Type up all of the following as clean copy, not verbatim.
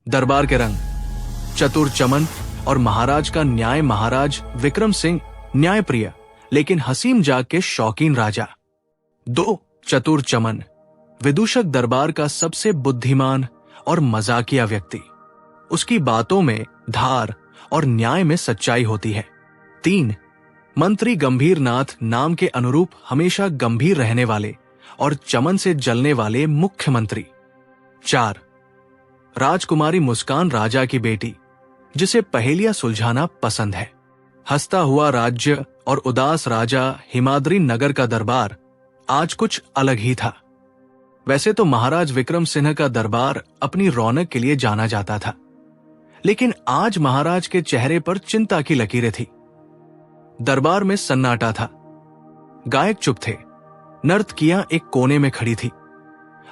दरबार के रंग, चतुर चमन और महाराज का न्याय। महाराज विक्रम सिंह न्यायप्रिय लेकिन हसीम जाग के शौकीन राजा। 2. चतुर चमन, विदूषक दरबार का सबसे बुद्धिमान और मजाकिया व्यक्ति। उसकी बातों में धार और न्याय में सच्चाई होती है। 3. मंत्री गंभीर नाथ, नाम के अनुरूप हमेशा गंभीर रहने वाले और चमन से जलने वाले मुख्यमंत्री। 4. राजकुमारी मुस्कान, राजा की बेटी, जिसे पहेलियां सुलझाना पसंद है। हंसता हुआ राज्य और उदास राजा। हिमाद्री नगर का दरबार आज कुछ अलग ही था। वैसे तो महाराज विक्रम सिंह का दरबार अपनी रौनक के लिए जाना जाता था, लेकिन आज महाराज के चेहरे पर चिंता की लकीरें थी। दरबार में सन्नाटा था। गायक चुप थे, नर्तकियां एक कोने में खड़ी थी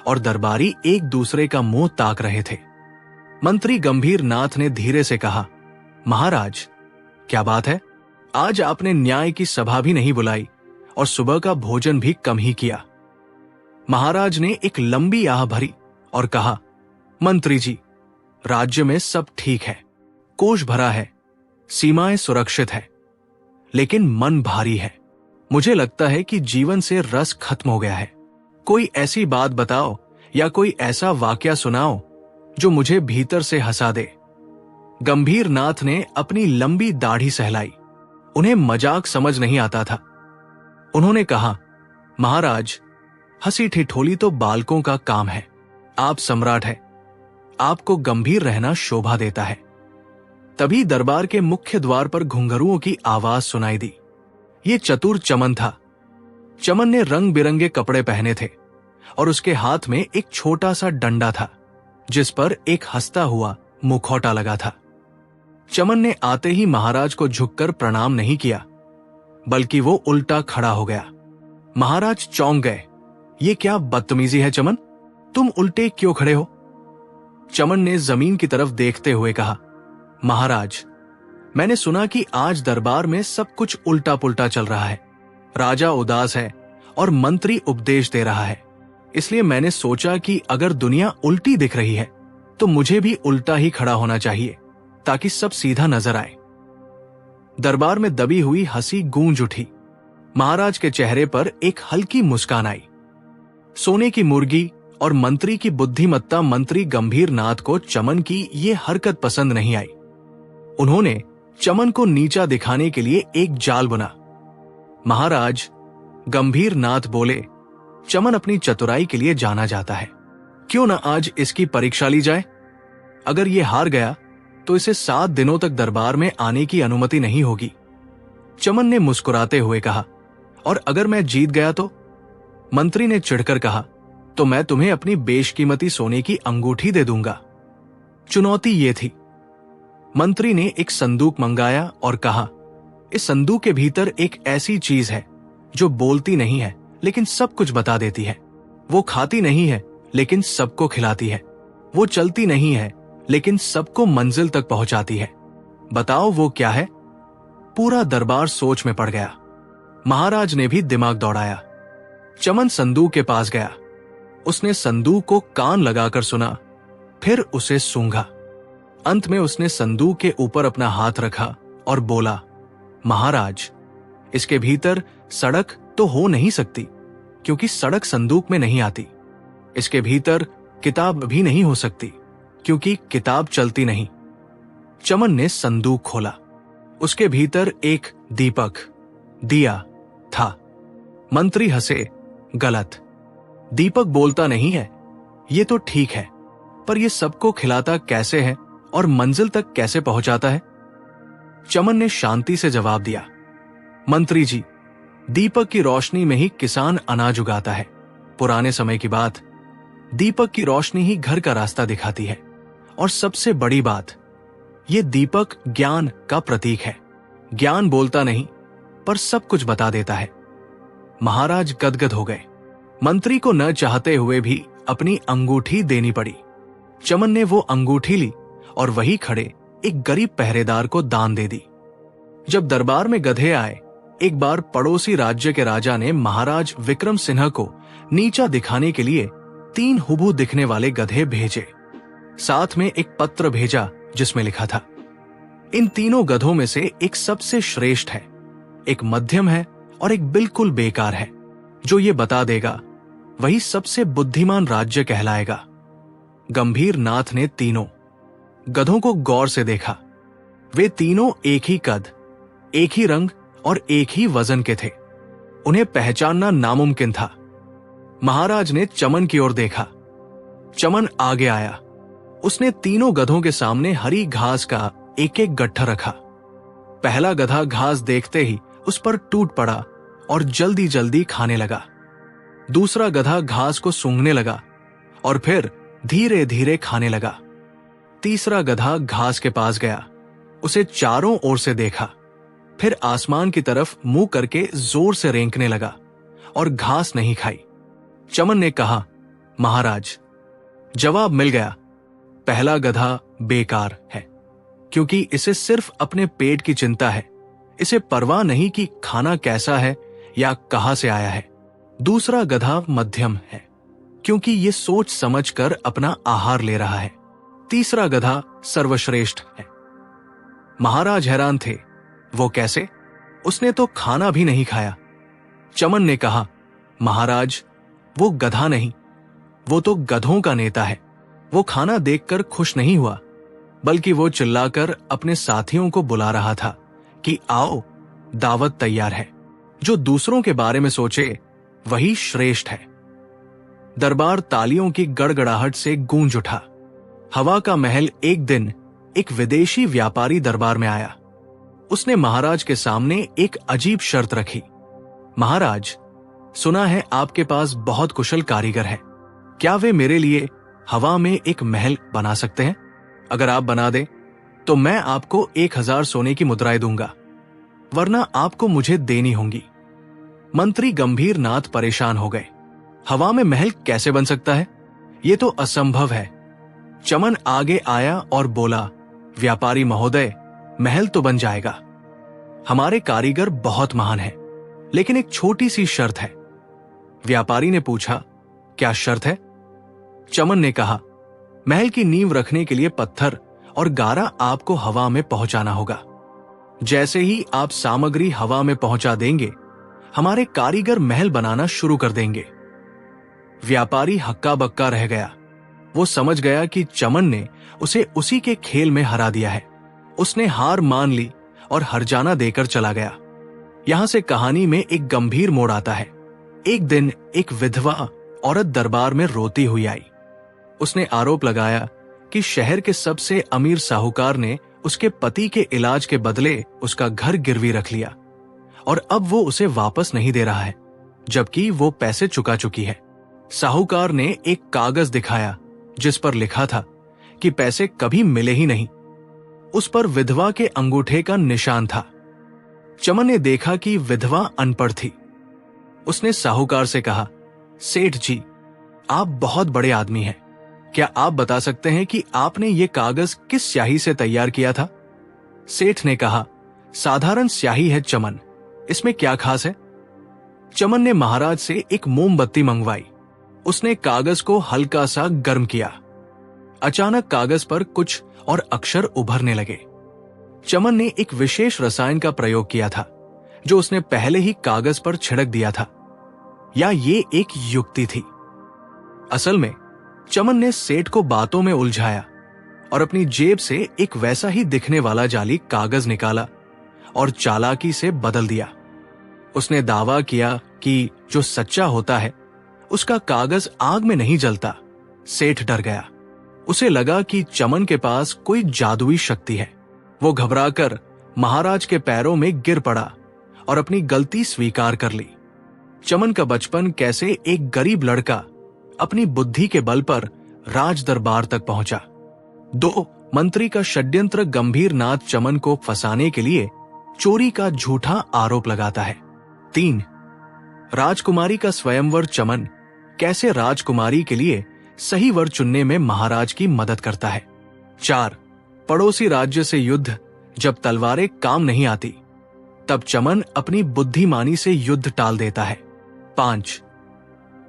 और दरबारी एक दूसरे का मुंह ताक रहे थे। मंत्री गंभीर नाथ ने धीरे से कहा, महाराज, क्या बात है? आज आपने न्याय की सभा भी नहीं बुलाई और सुबह का भोजन भी कम ही किया। महाराज ने एक लंबी आह भरी और कहा, मंत्री जी, राज्य में सब ठीक है, कोष भरा है, सीमाएं सुरक्षित है, लेकिन मन भारी है। मुझे लगता है कि जीवन से रस खत्म हो गया है। कोई ऐसी बात बताओ या कोई ऐसा वाकया सुनाओ जो मुझे भीतर से हंसा दे। गंभीर नाथ ने अपनी लंबी दाढ़ी सहलाई। उन्हें मजाक समझ नहीं आता था। उन्होंने कहा, महाराज, हंसी ठिठोली तो बालकों का काम है। आप सम्राट हैं, आपको गंभीर रहना शोभा देता है। तभी दरबार के मुख्य द्वार पर घुंघरुओं की आवाज सुनाई दी। ये चतुर चमन था। चमन ने रंग बिरंगे कपड़े पहने थे और उसके हाथ में एक छोटा सा डंडा था जिस पर एक हंसता हुआ मुखौटा लगा था। चमन ने आते ही महाराज को झुककर प्रणाम नहीं किया, बल्कि वो उल्टा खड़ा हो गया। महाराज चौंक गए। ये क्या बदतमीजी है चमन? तुम उल्टे क्यों खड़े हो? चमन ने जमीन की तरफ देखते हुए कहा, महाराज, मैंने सुना कि आज दरबार में सब कुछ उल्टा पुल्टा चल रहा है। राजा उदास है और मंत्री उपदेश दे रहा है। इसलिए मैंने सोचा कि अगर दुनिया उल्टी दिख रही है तो मुझे भी उल्टा ही खड़ा होना चाहिए ताकि सब सीधा नजर आए। दरबार में दबी हुई हंसी गूंज उठी। महाराज के चेहरे पर एक हल्की मुस्कान आई। सोने की मुर्गी और मंत्री की बुद्धिमत्ता। मंत्री गंभीर नाथ को चमन की ये हरकत पसंद नहीं आई। उन्होंने चमन को नीचा दिखाने के लिए एक जाल बुना। महाराज, गंभीर नाथ बोले, चमन अपनी चतुराई के लिए जाना जाता है। क्यों ना आज इसकी परीक्षा ली जाए? अगर ये हार गया तो इसे 7 दिनों तक दरबार में आने की अनुमति नहीं होगी। चमन ने मुस्कुराते हुए कहा, और अगर मैं जीत गया तो? मंत्री ने चिढ़कर कहा, तो मैं तुम्हें अपनी बेशकीमती सोने की अंगूठी दे दूंगा। चुनौती ये थी। मंत्री ने एक संदूक मंगाया और कहा, इस संदूक के भीतर एक ऐसी चीज है जो बोलती नहीं है लेकिन सब कुछ बता देती है। वो खाती नहीं है लेकिन सबको खिलाती है। वो चलती नहीं है लेकिन सबको मंजिल तक पहुंचाती है। बताओ वो क्या है? पूरा दरबार सोच में पड़ गया। महाराज ने भी दिमाग दौड़ाया। चमन संदूक के पास गया। उसने संदूक को कान लगाकर सुना, फिर उसे सूंघा। अंत में उसने संदूक के ऊपर अपना हाथ रखा और बोला, महाराज, इसके भीतर सड़क तो हो नहीं सकती क्योंकि सड़क संदूक में नहीं आती। इसके भीतर किताब भी नहीं हो सकती क्योंकि किताब चलती नहीं। चमन ने संदूक खोला। उसके भीतर एक दीपक, दिया था। मंत्री हंसे, गलत। दीपक बोलता नहीं है, ये तो ठीक है, पर यह सबको खिलाता कैसे है और मंजिल तक कैसे पहुंचाता है? चमन ने शांति से जवाब दिया, मंत्री जी, दीपक की रोशनी में ही किसान अनाज उगाता है। पुराने समय की बात, दीपक की रोशनी ही घर का रास्ता दिखाती है। और सबसे बड़ी बात, ये दीपक ज्ञान का प्रतीक है। ज्ञान बोलता नहीं, पर सब कुछ बता देता है। महाराज गदगद हो गए। मंत्री को न चाहते हुए भी अपनी अंगूठी देनी पड़ी। चमन ने वो अंगूठी ली और वही खड़े एक गरीब पहरेदार को दान दे दी। जब दरबार में गधे आए, एक बार पड़ोसी राज्य के राजा ने महाराज विक्रम सिंह को नीचा दिखाने के लिए 3 हुबहू दिखने वाले गधे भेजे। साथ में एक पत्र भेजा जिसमें लिखा था, इन तीनों गधों में से एक सबसे श्रेष्ठ है, एक मध्यम है और एक बिल्कुल बेकार है। जो ये बता देगा वही सबसे बुद्धिमान राज्य कहलाएगा। गंभीर नाथ ने तीनों गधों को गौर से देखा। वे तीनों एक ही कद, एक ही रंग और एक ही वजन के थे। उन्हें पहचानना नामुमकिन था। महाराज ने चमन की ओर देखा। चमन आगे आया। उसने तीनों गधों के सामने हरी घास का एक एक गट्ठा रखा। पहला गधा घास देखते ही उस पर टूट पड़ा और जल्दी जल्दी खाने लगा। दूसरा गधा घास को सूंघने लगा और फिर धीरे धीरे खाने लगा। तीसरा गधा घास के पास गया, उसे चारों ओर से देखा, फिर आसमान की तरफ मुंह करके जोर से रेंकने लगा और घास नहीं खाई। चमन ने कहा, महाराज, जवाब मिल गया। पहला गधा बेकार है, क्योंकि इसे सिर्फ अपने पेट की चिंता है। इसे परवाह नहीं कि खाना कैसा है या कहां से आया है। दूसरा गधा मध्यम है, क्योंकि ये सोच समझकर अपना आहार ले रहा है। तीसरा गधा सर्वश्रेष्ठ है। महाराज हैरान थे, वो कैसे? उसने तो खाना भी नहीं खाया। चमन ने कहा, महाराज, वो गधा नहीं, वो तो गधों का नेता है। वो खाना देखकर खुश नहीं हुआ, बल्कि वो चिल्लाकर अपने साथियों को बुला रहा था कि आओ, दावत तैयार है। जो दूसरों के बारे में सोचे वही श्रेष्ठ है। दरबार तालियों की गड़गड़ाहट से गूंज उठा। हवा का महल एक दिन एक विदेशी व्यापारी दरबार में आया। उसने महाराज के सामने एक अजीब शर्त रखी। महाराज, सुना है आपके पास बहुत कुशल कारीगर हैं। क्या वे मेरे लिए हवा में एक महल बना सकते हैं? अगर आप बना दें तो मैं आपको 1000 सोने की मुद्राएं दूंगा, वरना आपको मुझे देनी होंगी। मंत्री गंभीर नाथ परेशान हो गए। हवा में महल कैसे बन सकता है? ये तो असंभव है। चमन आगे आया और बोला, व्यापारी महोदय, महल तो बन जाएगा। हमारे कारीगर बहुत महान हैं, लेकिन एक छोटी सी शर्त है। व्यापारी ने पूछा, क्या शर्त है? चमन ने कहा, महल की नींव रखने के लिए पत्थर और गारा आपको हवा में पहुंचाना होगा। जैसे ही आप सामग्री हवा में पहुंचा देंगे, हमारे कारीगर महल बनाना शुरू कर देंगे। व्यापारी हक्का बक्का रह गया। वो समझ गया कि चमन ने उसे उसी के खेल में हरा दिया है। उसने हार मान ली और हरजाना देकर चला गया। यहां से कहानी में एक गंभीर मोड़ आता है। एक दिन एक विधवा औरत दरबार में रोती हुई आई। उसने आरोप लगाया कि शहर के सबसे अमीर साहूकार ने उसके पति के इलाज के बदले उसका घर गिरवी रख लिया और अब वो उसे वापस नहीं दे रहा है, जबकि वो पैसे चुका चुकी है। साहूकार ने एक कागज दिखाया जिस पर लिखा था कि पैसे कभी मिले ही नहीं। उस पर विधवा के अंगूठे का निशान था। चमन ने देखा कि विधवा अनपढ़ थी। उसने साहूकार से कहा, सेठ जी, आप बहुत बड़े आदमी हैं। क्या आप बता सकते हैं कि आपने ये कागज किस स्याही से तैयार किया था? सेठ ने कहा, साधारण स्याही है चमन, इसमें क्या खास है? चमन ने महाराज से एक मोमबत्ती मंगवाई। उसने कागज को हल्का सा गर्म किया। अचानक कागज पर कुछ और अक्षर उभरने लगे। चमन ने एक विशेष रसायन का प्रयोग किया था जो उसने पहले ही कागज पर छिड़क दिया था, या ये एक युक्ति थी? असल में चमन ने सेठ को बातों में उलझाया और अपनी जेब से एक वैसा ही दिखने वाला जाली कागज निकाला और चालाकी से बदल दिया। उसने दावा किया कि जो सच्चा होता है उसका कागज आग में नहीं जलता। सेठ डर गया। उसे लगा कि चमन के पास कोई जादुई शक्ति है। वो घबराकर महाराज के पैरों में गिर पड़ा और अपनी गलती स्वीकार कर ली। चमन का बचपन कैसे एक गरीब लड़का अपनी बुद्धि के बल पर राज दरबार तक पहुंचा। 2 मंत्री का षड्यंत्र गंभीर नाथ चमन को फंसाने के लिए चोरी का झूठा आरोप लगाता है। 3 राजकुमारी का स्वयंवर चमन कैसे राजकुमारी के लिए सही वर चुनने में महाराज की मदद करता है। 4 पड़ोसी राज्य से युद्ध जब तलवारें काम नहीं आती तब चमन अपनी बुद्धिमानी से युद्ध टाल देता है। 5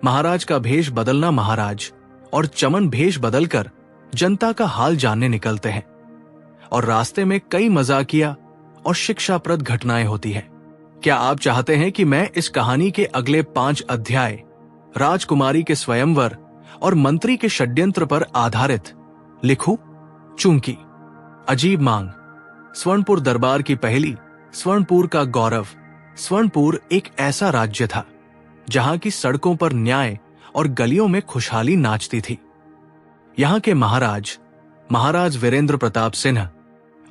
महाराज का भेष बदलना महाराज और चमन भेष बदलकर जनता का हाल जानने निकलते हैं और रास्ते में कई मजाकिया और शिक्षाप्रद घटनाएं होती हैं। क्या आप चाहते हैं कि मैं इस कहानी के अगले 5 अध्याय राजकुमारी के स्वयंवर और मंत्री के षड्यंत्र पर आधारित लिखूं? चूंकि अजीब मांग, स्वर्णपुर दरबार की पहली, स्वर्णपुर का गौरव। स्वर्णपुर एक ऐसा राज्य था जहां की सड़कों पर न्याय और गलियों में खुशहाली नाचती थी। यहां के महाराज वीरेंद्र प्रताप सिंह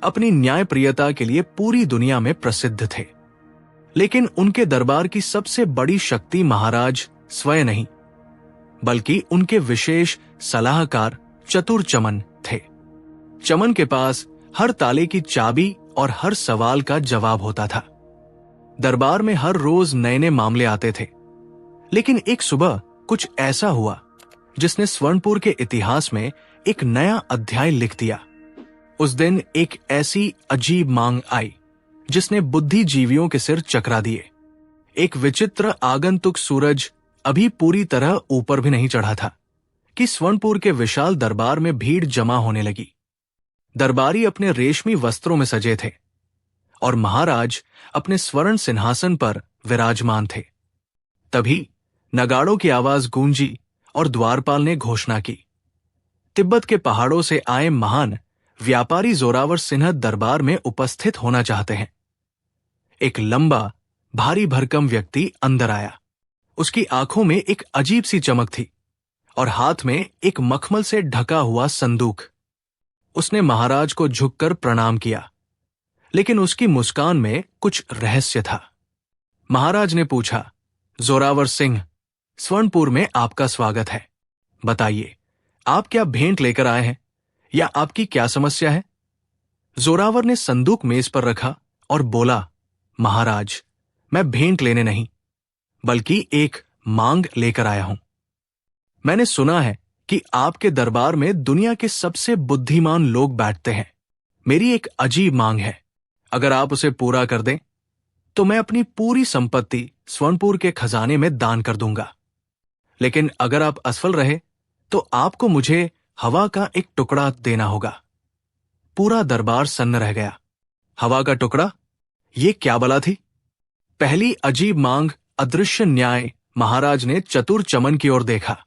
अपनी न्यायप्रियता के लिए पूरी दुनिया में प्रसिद्ध थे। लेकिन उनके दरबार की सबसे बड़ी शक्ति महाराज स्वयं नहीं, बल्कि उनके विशेष सलाहकार चतुर चमन थे। चमन के पास हर ताले की चाबी और हर सवाल का जवाब होता था। दरबार में हर रोज नए नए मामले आते थे। लेकिन एक सुबह कुछ ऐसा हुआ जिसने स्वर्णपुर के इतिहास में एक नया अध्याय लिख दिया। उस दिन एक ऐसी अजीब मांग आई जिसने बुद्धिजीवियों के सिर चकरा दिए। एक विचित्र आगंतुक सूरज अभी पूरी तरह ऊपर भी नहीं चढ़ा था कि स्वर्णपुर के विशाल दरबार में भीड़ जमा होने लगी। दरबारी अपने रेशमी वस्त्रों में सजे थे और महाराज अपने स्वर्ण सिंहासन पर विराजमान थे। तभी नगाड़ों की आवाज गूंजी और द्वारपाल ने घोषणा की, तिब्बत के पहाड़ों से आए महान व्यापारी जोरावर सिंह दरबार में उपस्थित होना चाहते हैं। एक लंबा भारी भरकम व्यक्ति अंदर आया। उसकी आंखों में एक अजीब सी चमक थी और हाथ में एक मखमल से ढका हुआ संदूक। उसने महाराज को झुककर प्रणाम किया, लेकिन उसकी मुस्कान में कुछ रहस्य था। महाराज ने पूछा, जोरावर सिंह, स्वर्णपुर में आपका स्वागत है। बताइए, आप क्या भेंट लेकर आए हैं या आपकी क्या समस्या है? जोरावर ने संदूक मेज पर रखा और बोला, महाराज, मैं भेंट लेने नहीं बल्कि एक मांग लेकर आया हूं। मैंने सुना है कि आपके दरबार में दुनिया के सबसे बुद्धिमान लोग बैठते हैं। मेरी एक अजीब मांग है। अगर आप उसे पूरा कर दें तो मैं अपनी पूरी संपत्ति स्वर्णपुर के खजाने में दान कर दूंगा। लेकिन अगर आप असफल रहे तो आपको मुझे हवा का एक टुकड़ा देना होगा। पूरा दरबार सन्न रह गया। हवा का टुकड़ा? ये क्या बला थी? पहली अजीब मांग, अदृश्य न्याय। महाराज ने चतुर चमन की ओर देखा।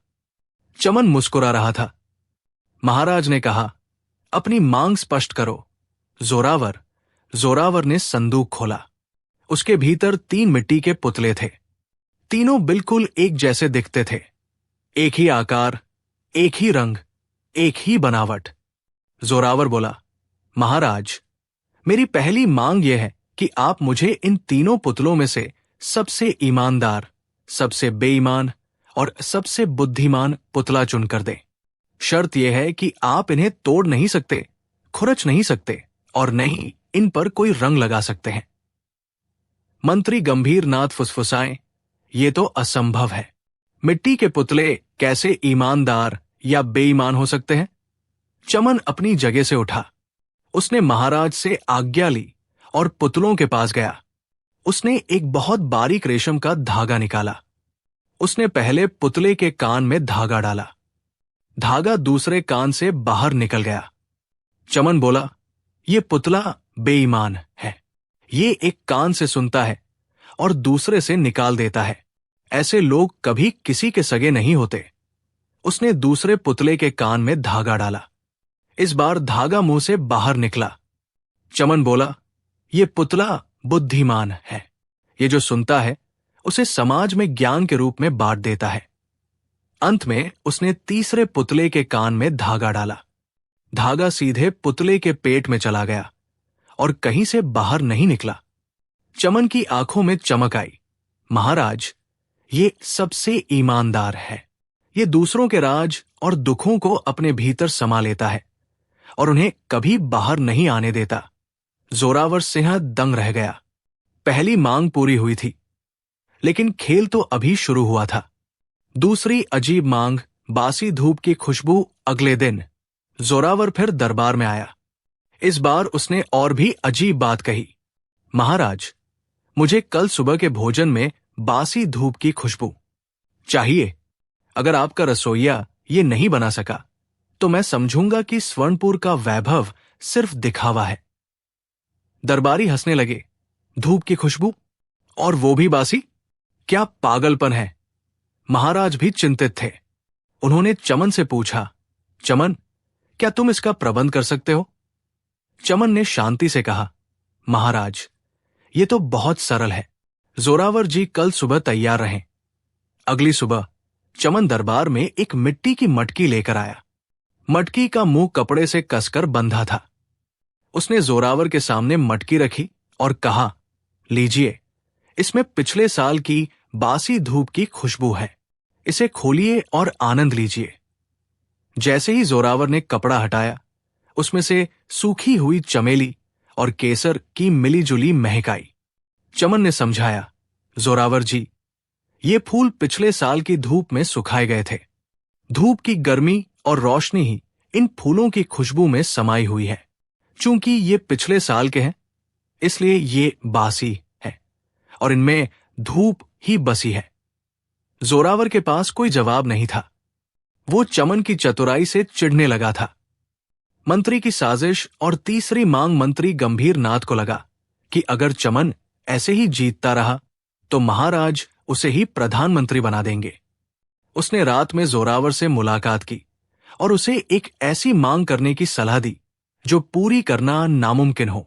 चमन मुस्कुरा रहा था। महाराज ने कहा, अपनी मांग स्पष्ट करो। जोरावर ने संदूक खोला। उसके भीतर 3 मिट्टी के पुतले थे। तीनों बिल्कुल एक जैसे दिखते थे। एक ही आकार, एक ही रंग, एक ही बनावट। जोरावर बोला, महाराज, मेरी पहली मांग यह है कि आप मुझे इन तीनों पुतलों में से सबसे ईमानदार, सबसे बेईमान और सबसे बुद्धिमान पुतला चुनकर दें। शर्त यह है कि आप इन्हें तोड़ नहीं सकते, खुरच नहीं सकते और नहीं इन पर कोई रंग लगा सकते हैं। मंत्री गंभीर नाथ फुसफुसाएं, ये तो असंभव है। मिट्टी के पुतले कैसे ईमानदार या बेईमान हो सकते हैं? चमन अपनी जगह से उठा। उसने महाराज से आज्ञा ली और पुतलों के पास गया। उसने एक बहुत बारीक रेशम का धागा निकाला। उसने पहले पुतले के कान में धागा डाला। धागा दूसरे कान से बाहर निकल गया। चमन बोला, ये पुतला बेईमान है। ये एक कान से सुनता है और दूसरे से निकाल देता है। ऐसे लोग कभी किसी के सगे नहीं होते। उसने दूसरे पुतले के कान में धागा डाला। इस बार धागा मुंह से बाहर निकला। चमन बोला, ये पुतला बुद्धिमान है। ये जो सुनता है उसे समाज में ज्ञान के रूप में बांट देता है। अंत में उसने तीसरे पुतले के कान में धागा डाला। धागा सीधे पुतले के पेट में चला गया और कहीं से बाहर नहीं निकला। चमन की आंखों में चमक आई। महाराज, ये सबसे ईमानदार है। ये दूसरों के राज और दुखों को अपने भीतर समा लेता है और उन्हें कभी बाहर नहीं आने देता। जोरावर सिंह दंग रह गया। पहली मांग पूरी हुई थी, लेकिन खेल तो अभी शुरू हुआ था। दूसरी अजीब मांग, बासी धूप की खुशबू। अगले दिन जोरावर फिर दरबार में आया। इस बार उसने और भी अजीब बात कही। महाराज, मुझे कल सुबह के भोजन में बासी धूप की खुशबू चाहिए। अगर आपका रसोइया ये नहीं बना सका तो मैं समझूंगा कि स्वर्णपुर का वैभव सिर्फ दिखावा है। दरबारी हंसने लगे। धूप की खुशबू, और वो भी बासी? क्या पागलपन है। महाराज भी चिंतित थे। उन्होंने चमन से पूछा, चमन, क्या तुम इसका प्रबंध कर सकते हो? चमन ने शांति से कहा, महाराज, ये तो बहुत सरल है। जोरावर जी कल सुबह तैयार रहें। अगली सुबह चमन दरबार में एक मिट्टी की मटकी लेकर आया। मटकी का मुंह कपड़े से कसकर बंधा था। उसने जोरावर के सामने मटकी रखी और कहा, लीजिए, इसमें पिछले साल की बासी धूप की खुशबू है। इसे खोलिए और आनंद लीजिए। जैसे ही जोरावर ने कपड़ा हटाया, उसमें से सूखी हुई चमेली और केसर की मिलीजुली महक आई। चमन ने समझाया, जोरावर जी, ये फूल पिछले साल की धूप में सुखाए गए थे। धूप की गर्मी और रोशनी ही इन फूलों की खुशबू में समाई हुई है। चूंकि ये पिछले साल के हैं, इसलिए ये बासी है और इनमें धूप ही बसी है। जोरावर के पास कोई जवाब नहीं था। वो चमन की चतुराई से चिढ़ने लगा था। मंत्री की साजिश और तीसरी मांग मंत्री गंभीर नाथ को लगा कि अगर चमन ऐसे ही जीतता रहा तो महाराज उसे ही प्रधानमंत्री बना देंगे। उसने रात में जोरावर से मुलाकात की और उसे एक ऐसी मांग करने की सलाह दी जो पूरी करना नामुमकिन हो।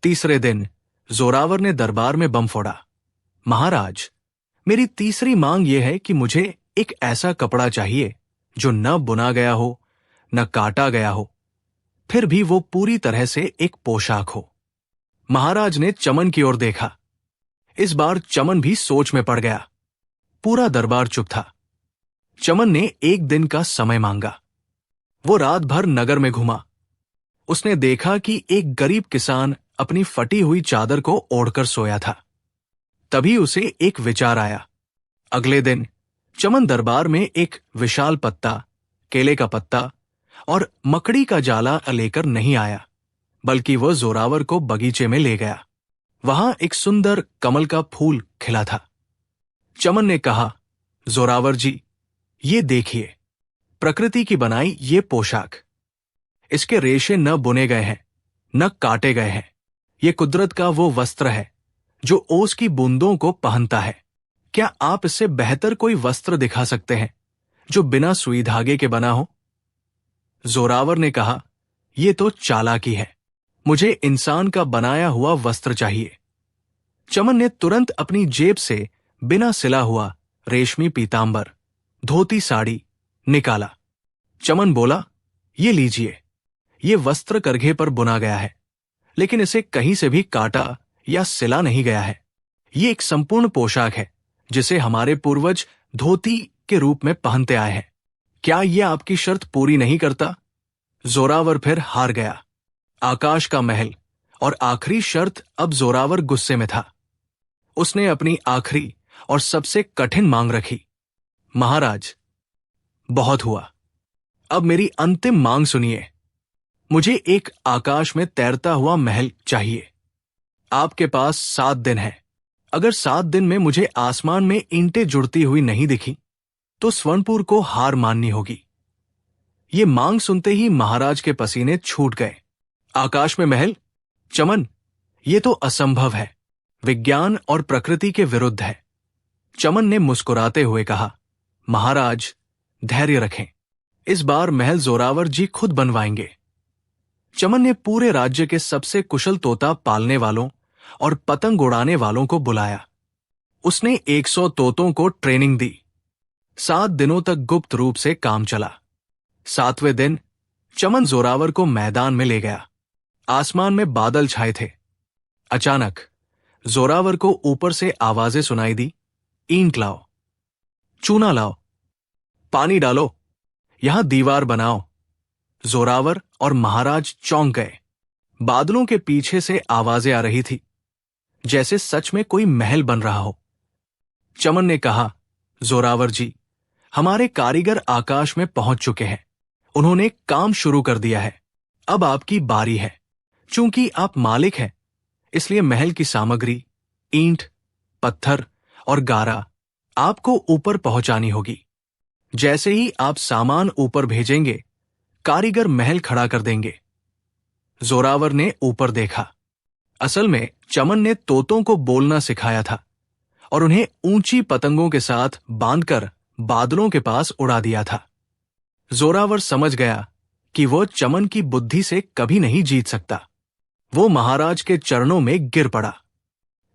तीसरे दिन जोरावर ने दरबार में बम फोड़ा। महाराज, मेरी तीसरी मांग यह है कि मुझे एक ऐसा कपड़ा चाहिए जो न बुना गया हो, न काटा गया हो, फिर भी वो पूरी तरह से एक पोशाक हो। महाराज ने चमन की ओर देखा। इस बार चमन भी सोच में पड़ गया। पूरा दरबार चुप था। चमन ने एक दिन का समय मांगा। वो रात भर नगर में घुमा। उसने देखा कि एक गरीब किसान अपनी फटी हुई चादर को ओढ़कर सोया था। तभी उसे एक विचार आया। अगले दिन चमन दरबार में एक विशाल पत्ता, केले का पत्ता और मकड़ी का जाला लेकर नहीं आया, बल्कि वह जोरावर को बगीचे में ले गया। वहां एक सुंदर कमल का फूल खिला था। चमन ने कहा, जोरावर जी, ये देखिए, प्रकृति की बनाई ये पोशाक। इसके रेशे न बुने गए हैं, न काटे गए हैं। ये कुदरत का वो वस्त्र है जो ओस की बूंदों को पहनता है। क्या आप इससे बेहतर कोई वस्त्र दिखा सकते हैं जो बिना सुई धागे के बना हो? जोरावर ने कहा, यह तो चालाकी है। मुझे इंसान का बनाया हुआ वस्त्र चाहिए। चमन ने तुरंत अपनी जेब से बिना सिला हुआ रेशमी पीतांबर, धोती साड़ी निकाला। चमन बोला, ये लीजिए, ये वस्त्र करघे पर बुना गया है, लेकिन इसे कहीं से भी काटा या सिला नहीं गया है। ये एक संपूर्ण पोशाक है जिसे हमारे पूर्वज धोती के रूप में पहनते आए हैं। क्या यह आपकी शर्त पूरी नहीं करता? जोरावर फिर हार गया। आकाश का महल और आखिरी शर्त। अब जोरावर गुस्से में था। उसने अपनी आखिरी और सबसे कठिन मांग रखी। महाराज, बहुत हुआ। अब मेरी अंतिम मांग सुनिए। मुझे एक आकाश में तैरता हुआ महल चाहिए। आपके पास 7 दिन है। अगर 7 दिन में मुझे आसमान में ईंटें जुड़ती हुई नहीं दिखी तो स्वर्णपुर को हार माननी होगी। ये मांग सुनते ही महाराज के पसीने छूट गए। आकाश में महल? चमन, ये तो असंभव है, विज्ञान और प्रकृति के विरुद्ध है। चमन ने मुस्कुराते हुए कहा, महाराज, धैर्य रखें। इस बार महल जोरावर जी खुद बनवाएंगे। चमन ने पूरे राज्य के सबसे कुशल तोता पालने वालों और पतंग उड़ाने वालों को बुलाया। उसने 100 तोतों को ट्रेनिंग दी। 7 दिनों तक गुप्त रूप से काम चला। 7वें दिन चमन जोरावर को मैदान में ले गया। आसमान में बादल छाए थे। अचानक जोरावर को ऊपर से आवाजें सुनाई दी, ईंट लाओ, चूना लाओ, पानी डालो, यहां दीवार बनाओ। जोरावर और महाराज चौंक गए। बादलों के पीछे से आवाजें आ रही थी, जैसे सच में कोई महल बन रहा हो। चमन ने कहा, जोरावर जी, हमारे कारीगर आकाश में पहुंच चुके हैं। उन्होंने काम शुरू कर दिया है। अब आपकी बारी है। चूंकि आप मालिक हैं, इसलिए महल की सामग्री, ईंट, पत्थर और गारा आपको ऊपर पहुंचानी होगी। जैसे ही आप सामान ऊपर भेजेंगे, कारीगर महल खड़ा कर देंगे। जोरावर ने ऊपर देखा। असल में चमन ने तोतों को बोलना सिखाया था और उन्हें ऊंची पतंगों के साथ बांधकर बादलों के पास उड़ा दिया था। जोरावर समझ गया कि वो चमन की बुद्धि से कभी नहीं जीत सकता। वो महाराज के चरणों में गिर पड़ा।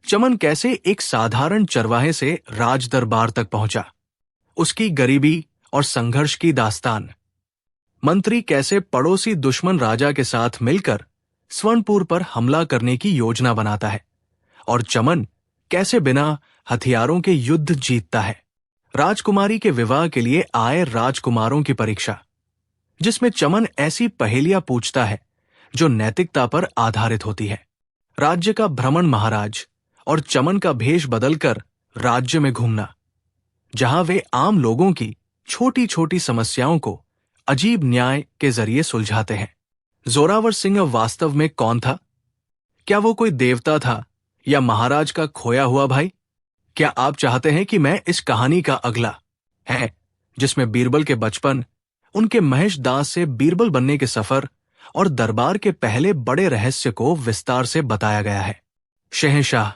चमन कैसे एक साधारण चरवाहे से राज दरबार तक पहुंचा, उसकी गरीबी और संघर्ष की दास्तान। मंत्री कैसे पड़ोसी दुश्मन राजा के साथ मिलकर स्वर्णपुर पर हमला करने की योजना बनाता है, और चमन कैसे बिना हथियारों के युद्ध जीतता है। राजकुमारी के विवाह के लिए आए राजकुमारों की परीक्षा, जिसमें चमन ऐसी पहेलियां पूछता है जो नैतिकता पर आधारित होती है। राज्य का भ्रमण महाराज और चमन का भेष बदलकर राज्य में घूमना, जहां वे आम लोगों की छोटी छोटी समस्याओं को अजीब न्याय के जरिए सुलझाते हैं। जोरावर सिंह वास्तव में कौन था? क्या वो कोई देवता था या महाराज का खोया हुआ भाई? क्या आप चाहते हैं कि मैं इस कहानी का अगला है, जिसमें बीरबल के बचपन, उनके महेश दास से बीरबल बनने के सफर और दरबार के पहले बड़े रहस्य को विस्तार से बताया गया है? शहंशाह,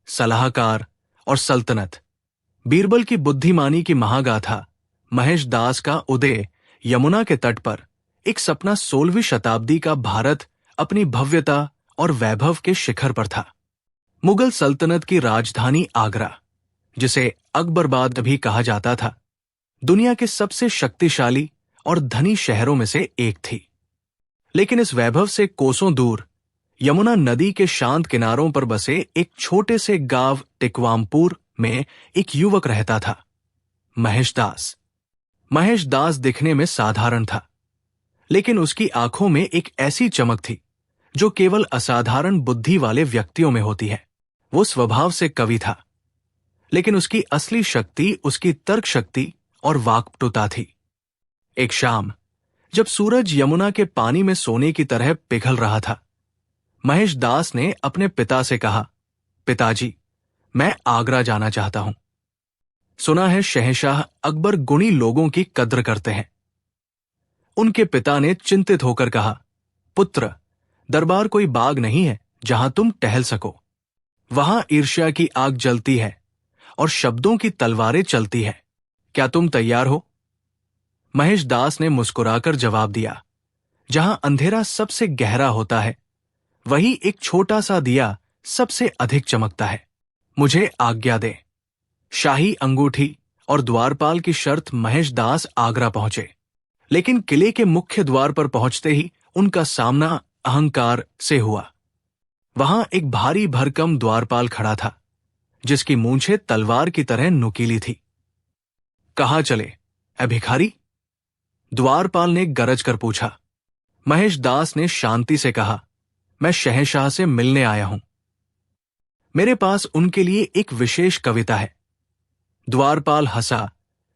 सलाहकार और सल्तनत, बीरबल की बुद्धिमानी की महागाथा, महेश दास का उदय यमुना के तट पर, एक सपना 16वीं शताब्दी का भारत अपनी भव्यता और वैभव के शिखर पर था। मुगल सल्तनत की राजधानी आगरा, जिसे अकबराबाद भी कहा जाता था, दुनिया के सबसे शक्तिशाली और धनी शहरों में से एक थी। लेकिन इस वैभव से कोसों दूर यमुना नदी के शांत किनारों पर बसे एक छोटे से गांव टिकवामपुर में एक युवक रहता था, महेश दास। महेश दास दिखने में साधारण था, लेकिन उसकी आंखों में एक ऐसी चमक थी जो केवल असाधारण बुद्धि वाले व्यक्तियों में होती है। वो स्वभाव से कवि था, लेकिन उसकी असली शक्ति उसकी तर्क शक्ति और वाक्पटुता थी। एक शाम, जब सूरज यमुना के पानी में सोने की तरह पिघल रहा था, महेश दास ने अपने पिता से कहा, पिताजी, मैं आगरा जाना चाहता हूं। सुना है शहंशाह अकबर गुणी लोगों की कद्र करते हैं। उनके पिता ने चिंतित होकर कहा, पुत्र, दरबार कोई बाग नहीं है जहां तुम टहल सको। वहां ईर्ष्या की आग जलती है और शब्दों की तलवारें चलती है। क्या तुम तैयार हो? महेश दास ने मुस्कुराकर जवाब दिया, जहां अंधेरा सबसे गहरा होता है, वही एक छोटा सा दिया सबसे अधिक चमकता है। मुझे आज्ञा दे। शाही अंगूठी और द्वारपाल की शर्त महेश दास आगरा पहुंचे, लेकिन किले के मुख्य द्वार पर पहुंचते ही उनका सामना अहंकार से हुआ। वहां एक भारी भरकम द्वारपाल खड़ा था, जिसकी मूंछें तलवार की तरह नुकीली थी। कहां चले, ऐ भिखारी? द्वारपाल ने गरज कर पूछा। महेश दास ने शांति से कहा, मैं शहंशाह से मिलने आया हूं। मेरे पास उनके लिए एक विशेष कविता है। द्वारपाल हंसा।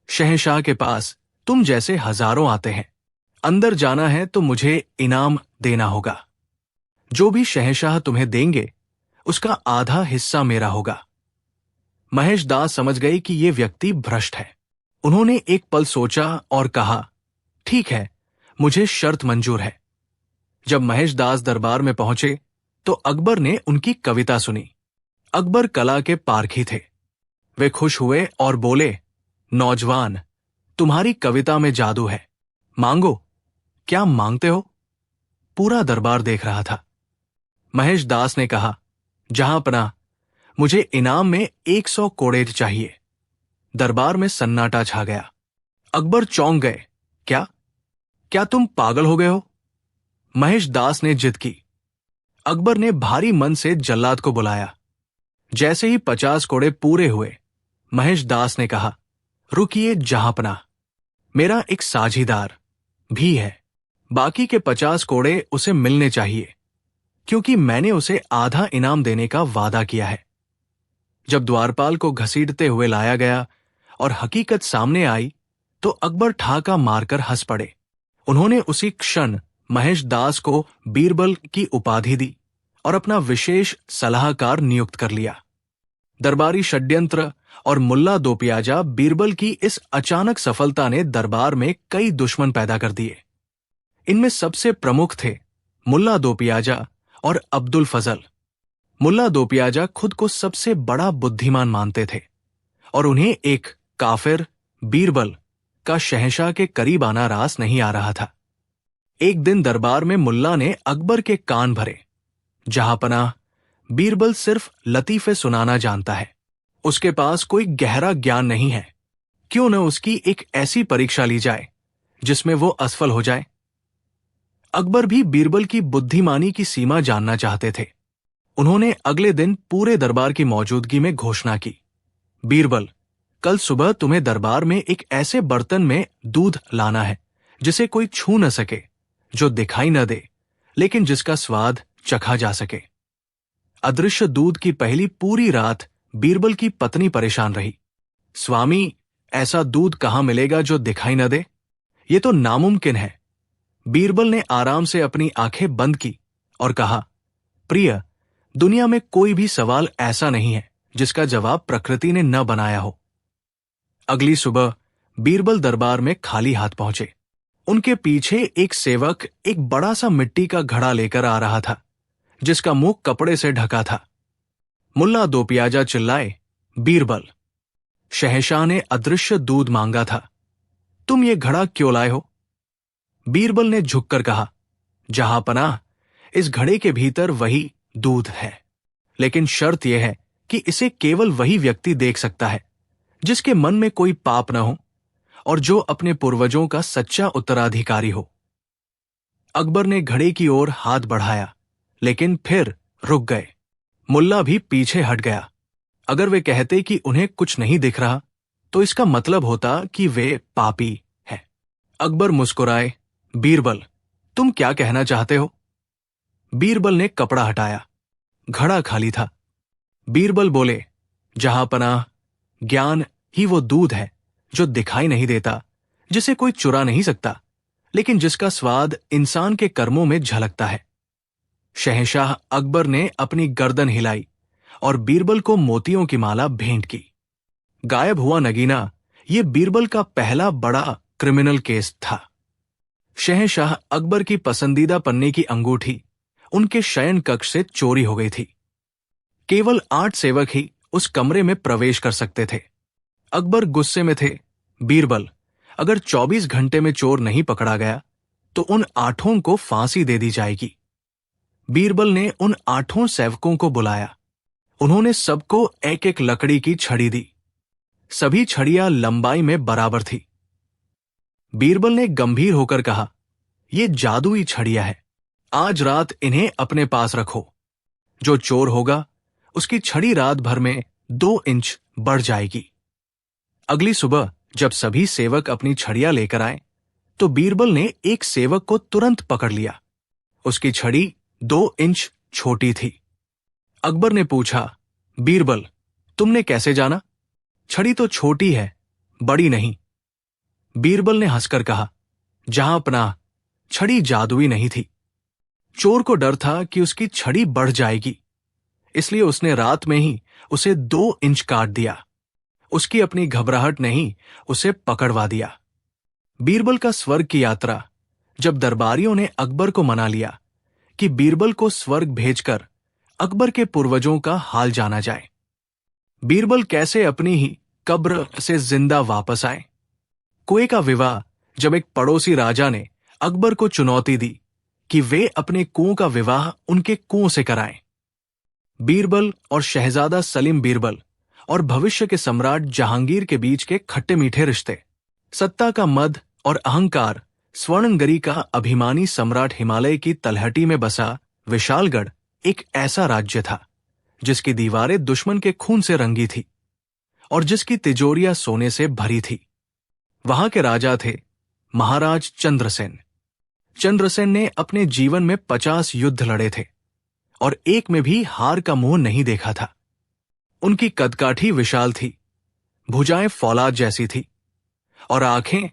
शहंशाह के पास तुम जैसे हजारों आते हैं। अंदर जाना है तो मुझे इनाम देना होगा। जो भी शहंशाह तुम्हें देंगे, उसका आधा हिस्सा मेरा होगा। महेश दास समझ गई कि यह व्यक्ति भ्रष्ट है। उन्होंने एक पल सोचा और कहा, ठीक है, मुझे शर्त मंजूर है। जब महेश दास दरबार में पहुंचे तो अकबर ने उनकी कविता सुनी। अकबर कला के पारखी थे। वे खुश हुए और बोले, नौजवान, तुम्हारी कविता में जादू है, मांगो। क्या मांगते हो? पूरा दरबार देख रहा था। महेश दास ने कहा, जहांपनाह, मुझे इनाम में 100 कोड़े चाहिए। दरबार में सन्नाटा छा गया। अकबर चौंक गए। क्या तुम पागल हो गए हो? महेश दास ने जिद की। अकबर ने भारी मन से जल्लाद को बुलाया। जैसे ही 50 कोड़े पूरे हुए, महेश दास ने कहा, रुकिए जहांपनाह, मेरा एक साझीदार भी है। बाकी के 50 कोड़े उसे मिलने चाहिए, क्योंकि मैंने उसे आधा इनाम देने का वादा किया है। जब द्वारपाल को घसीटते हुए लाया गया और हकीकत सामने आई, तो अकबर ठाका मारकर हंस पड़े। उन्होंने उसी क्षण महेश दास को बीरबल की उपाधि दी और अपना विशेष सलाहकार नियुक्त कर लिया। दरबारी षड्यंत्र और मुल्ला दो प्याजा बीरबल की इस अचानक सफलता ने दरबार में कई दुश्मन पैदा कर दिए। इनमें सबसे प्रमुख थे मुल्ला दो पियाजा और अब्दुल फजल। मुल्ला दो पियाजा खुद को सबसे बड़ा बुद्धिमान मानते थे और उन्हें एक काफिर बीरबल का शहंशाह के करीब आना रास नहीं आ रहा था। एक दिन दरबार में मुल्ला ने अकबर के कान भरे। जहांपनाह, बीरबल सिर्फ लतीफे सुनाना जानता है, उसके पास कोई गहरा ज्ञान नहीं है। क्यों न उसकी एक ऐसी परीक्षा ली जाए जिसमें वो असफल हो जाए। अकबर भी बीरबल की बुद्धिमानी की सीमा जानना चाहते थे। उन्होंने अगले दिन पूरे दरबार की मौजूदगी में घोषणा की, बीरबल, कल सुबह तुम्हें दरबार में एक ऐसे बर्तन में दूध लाना है जिसे कोई छू न सके, जो दिखाई न दे, लेकिन जिसका स्वाद चखा जा सके। अदृश्य दूध की पहली पूरी रात बीरबल की पत्नी परेशान रही। स्वामी, ऐसा दूध कहां मिलेगा जो दिखाई न दे? ये तो नामुमकिन है। बीरबल ने आराम से अपनी आंखें बंद की और कहा, प्रिय, दुनिया में कोई भी सवाल ऐसा नहीं है जिसका जवाब प्रकृति ने न बनाया हो। अगली सुबह बीरबल दरबार में खाली हाथ पहुंचे। उनके पीछे एक सेवक एक बड़ा सा मिट्टी का घड़ा लेकर आ रहा था, जिसका मुंह कपड़े से ढका था। मुल्ला दो पियाजा चिल्लाए, बीरबल, शहंशाह ने अदृश्य दूध मांगा था, तुम ये घड़ा क्यों लाए हो? बीरबल ने झुककर कहा, जहांपनाह, इस घड़े के भीतर वही दूध है, लेकिन शर्त यह है कि इसे केवल वही व्यक्ति देख सकता है जिसके मन में कोई पाप न हो और जो अपने पूर्वजों का सच्चा उत्तराधिकारी हो। अकबर ने घड़े की ओर हाथ बढ़ाया, लेकिन फिर रुक गए। मुल्ला भी पीछे हट गया। अगर वे कहते कि उन्हें कुछ नहीं दिख रहा, तो इसका मतलब होता कि वे पापी हैं। अकबर मुस्कुराए, बीरबल, तुम क्या कहना चाहते हो? बीरबल ने कपड़ा हटाया। घड़ा खाली था। बीरबल बोले, जहांपनाह, ज्ञान ही वो दूध है जो दिखाई नहीं देता, जिसे कोई चुरा नहीं सकता, लेकिन जिसका स्वाद इंसान के कर्मों में झलकता है। शहंशाह अकबर ने अपनी गर्दन हिलाई और बीरबल को मोतियों की माला भेंट की। गायब हुआ नगीना ये बीरबल का पहला बड़ा क्रिमिनल केस था। शहंशाह अकबर की पसंदीदा पन्ने की अंगूठी उनके शयन कक्ष से चोरी हो गई थी। केवल 8 सेवक ही उस कमरे में प्रवेश कर सकते थे। अकबर गुस्से में थे, बीरबल, अगर 24 घंटे में चोर नहीं पकड़ा गया तो उन 8 को फांसी दे दी जाएगी। बीरबल ने उन 8 सेवकों को बुलाया। उन्होंने सबको एक एक लकड़ी की छड़ी दी। सभी छड़ियां लंबाई में बराबर थी। बीरबल ने गंभीर होकर कहा, ये जादुई छड़ियां हैं, आज रात इन्हें अपने पास रखो। जो चोर होगा उसकी छड़ी रात भर में 2 इंच बढ़ जाएगी। अगली सुबह जब सभी सेवक अपनी छड़ियां लेकर आए, तो बीरबल ने एक सेवक को तुरंत पकड़ लिया। उसकी छड़ी 2 इंच छोटी थी। अकबर ने पूछा, बीरबल, तुमने कैसे जाना? छड़ी तो छोटी है, बड़ी नहीं। बीरबल ने हंसकर कहा, जहांपनाह, छड़ी जादुई नहीं थी। चोर को डर था कि उसकी छड़ी बढ़ जाएगी, इसलिए उसने रात में ही उसे 2 इंच काट दिया। उसकी अपनी घबराहट ने ही उसे पकड़वा दिया। बीरबल का स्वर्ग की यात्रा। जब दरबारियों ने अकबर को मना लिया कि बीरबल को स्वर्ग भेजकर अकबर के पूर्वजों का हाल जाना जाए, बीरबल कैसे अपनी ही कब्र से जिंदा वापस आए। कुएं का विवाह। जब एक पड़ोसी राजा ने अकबर को चुनौती दी कि वे अपने कुओं का विवाह उनके कुओं से कराएं। बीरबल और शहजादा सलीम बीरबल और भविष्य के सम्राट जहांगीर के बीच के खट्टे मीठे रिश्ते। सत्ता का मद और अहंकार। स्वर्णनगरी का अभिमानी सम्राट हिमालय की तलहटी में बसा विशालगढ़ एक ऐसा राज्य था जिसकी दीवारें दुश्मन के खून से रंगी थी और जिसकी तिजोरियां सोने से भरी थी। वहां के राजा थे महाराज चंद्रसेन। चंद्रसेन ने अपने जीवन में 50 युद्ध लड़े थे और एक में भी हार का मुंह नहीं देखा था। उनकी कदकाठी विशाल थी, भुजाएं फौलाद जैसी थी और आंखें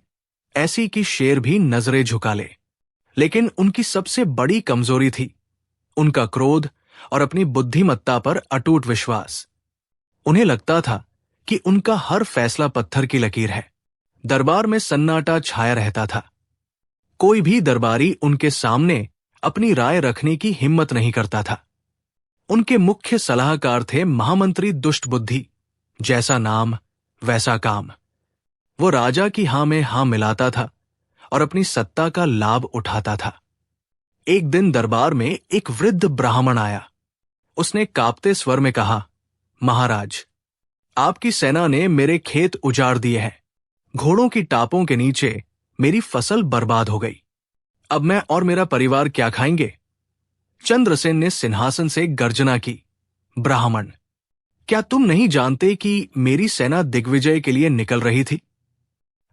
ऐसी कि शेर भी नजरें झुका ले। लेकिन उनकी सबसे बड़ी कमजोरी थी उनका क्रोध और अपनी बुद्धिमत्ता पर अटूट विश्वास। उन्हें लगता था कि उनका हर फैसला पत्थर की लकीर है। दरबार में सन्नाटा छाया रहता था। कोई भी दरबारी उनके सामने अपनी राय रखने की हिम्मत नहीं करता था। उनके मुख्य सलाहकार थे महामंत्री दुष्टबुद्धि। जैसा नाम वैसा काम। वो राजा की हां में हां मिलाता था और अपनी सत्ता का लाभ उठाता था। एक दिन दरबार में एक वृद्ध ब्राह्मण आया। उसने कांपते स्वर में कहा, महाराज, आपकी सेना ने मेरे खेत उजाड़ दिए हैं। घोड़ों की टापों के नीचे मेरी फसल बर्बाद हो गई। अब मैं और मेरा परिवार क्या खाएंगे? चंद्रसेन ने सिंहासन से गर्जना की, ब्राह्मण, क्या तुम नहीं जानते कि मेरी सेना दिग्विजय के लिए निकल रही थी?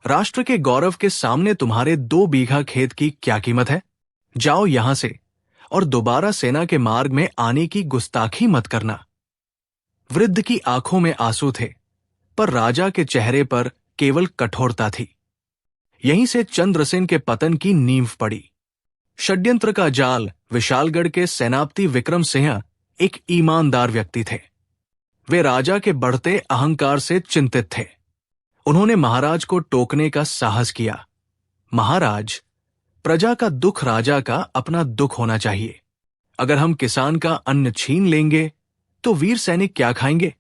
राष्ट्र के गौरव के सामने तुम्हारे 2 बीघा खेत की क्या कीमत है? जाओ यहां से और दोबारा सेना के मार्ग में आने की गुस्ताखी मत करना। वृद्ध की आंखों में आंसू थे, पर राजा के चेहरे पर केवल कठोरता थी। यहीं से चंद्रसेन के पतन की नींव पड़ी। षड्यंत्र का जाल विशालगढ़ के सेनापति विक्रम सिंह एक ईमानदार व्यक्ति थे। वे राजा के बढ़ते अहंकार से चिंतित थे। उन्होंने महाराज को टोकने का साहस किया, महाराज, प्रजा का दुख राजा का अपना दुख होना चाहिए। अगर हम किसान का अन्न छीन लेंगे तो वीर सैनिक क्या खाएंगे?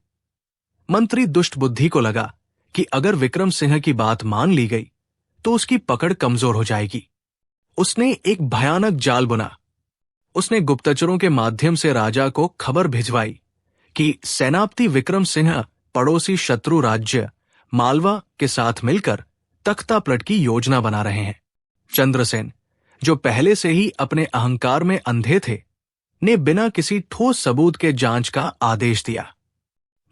मंत्री दुष्टबुद्धि को लगा कि अगर विक्रम सिंह की बात मान ली गई तो उसकी पकड़ कमजोर हो जाएगी। उसने एक भयानक जाल बुना। उसने गुप्तचरों के माध्यम से राजा को खबर भिजवाई कि सेनापति विक्रम सिंह पड़ोसी शत्रु राज्य मालवा के साथ मिलकर तख्तापलट की योजना बना रहे हैं। चंद्रसेन, जो पहले से ही अपने अहंकार में अंधे थे, ने बिना किसी ठोस सबूत के जांच का आदेश दिया।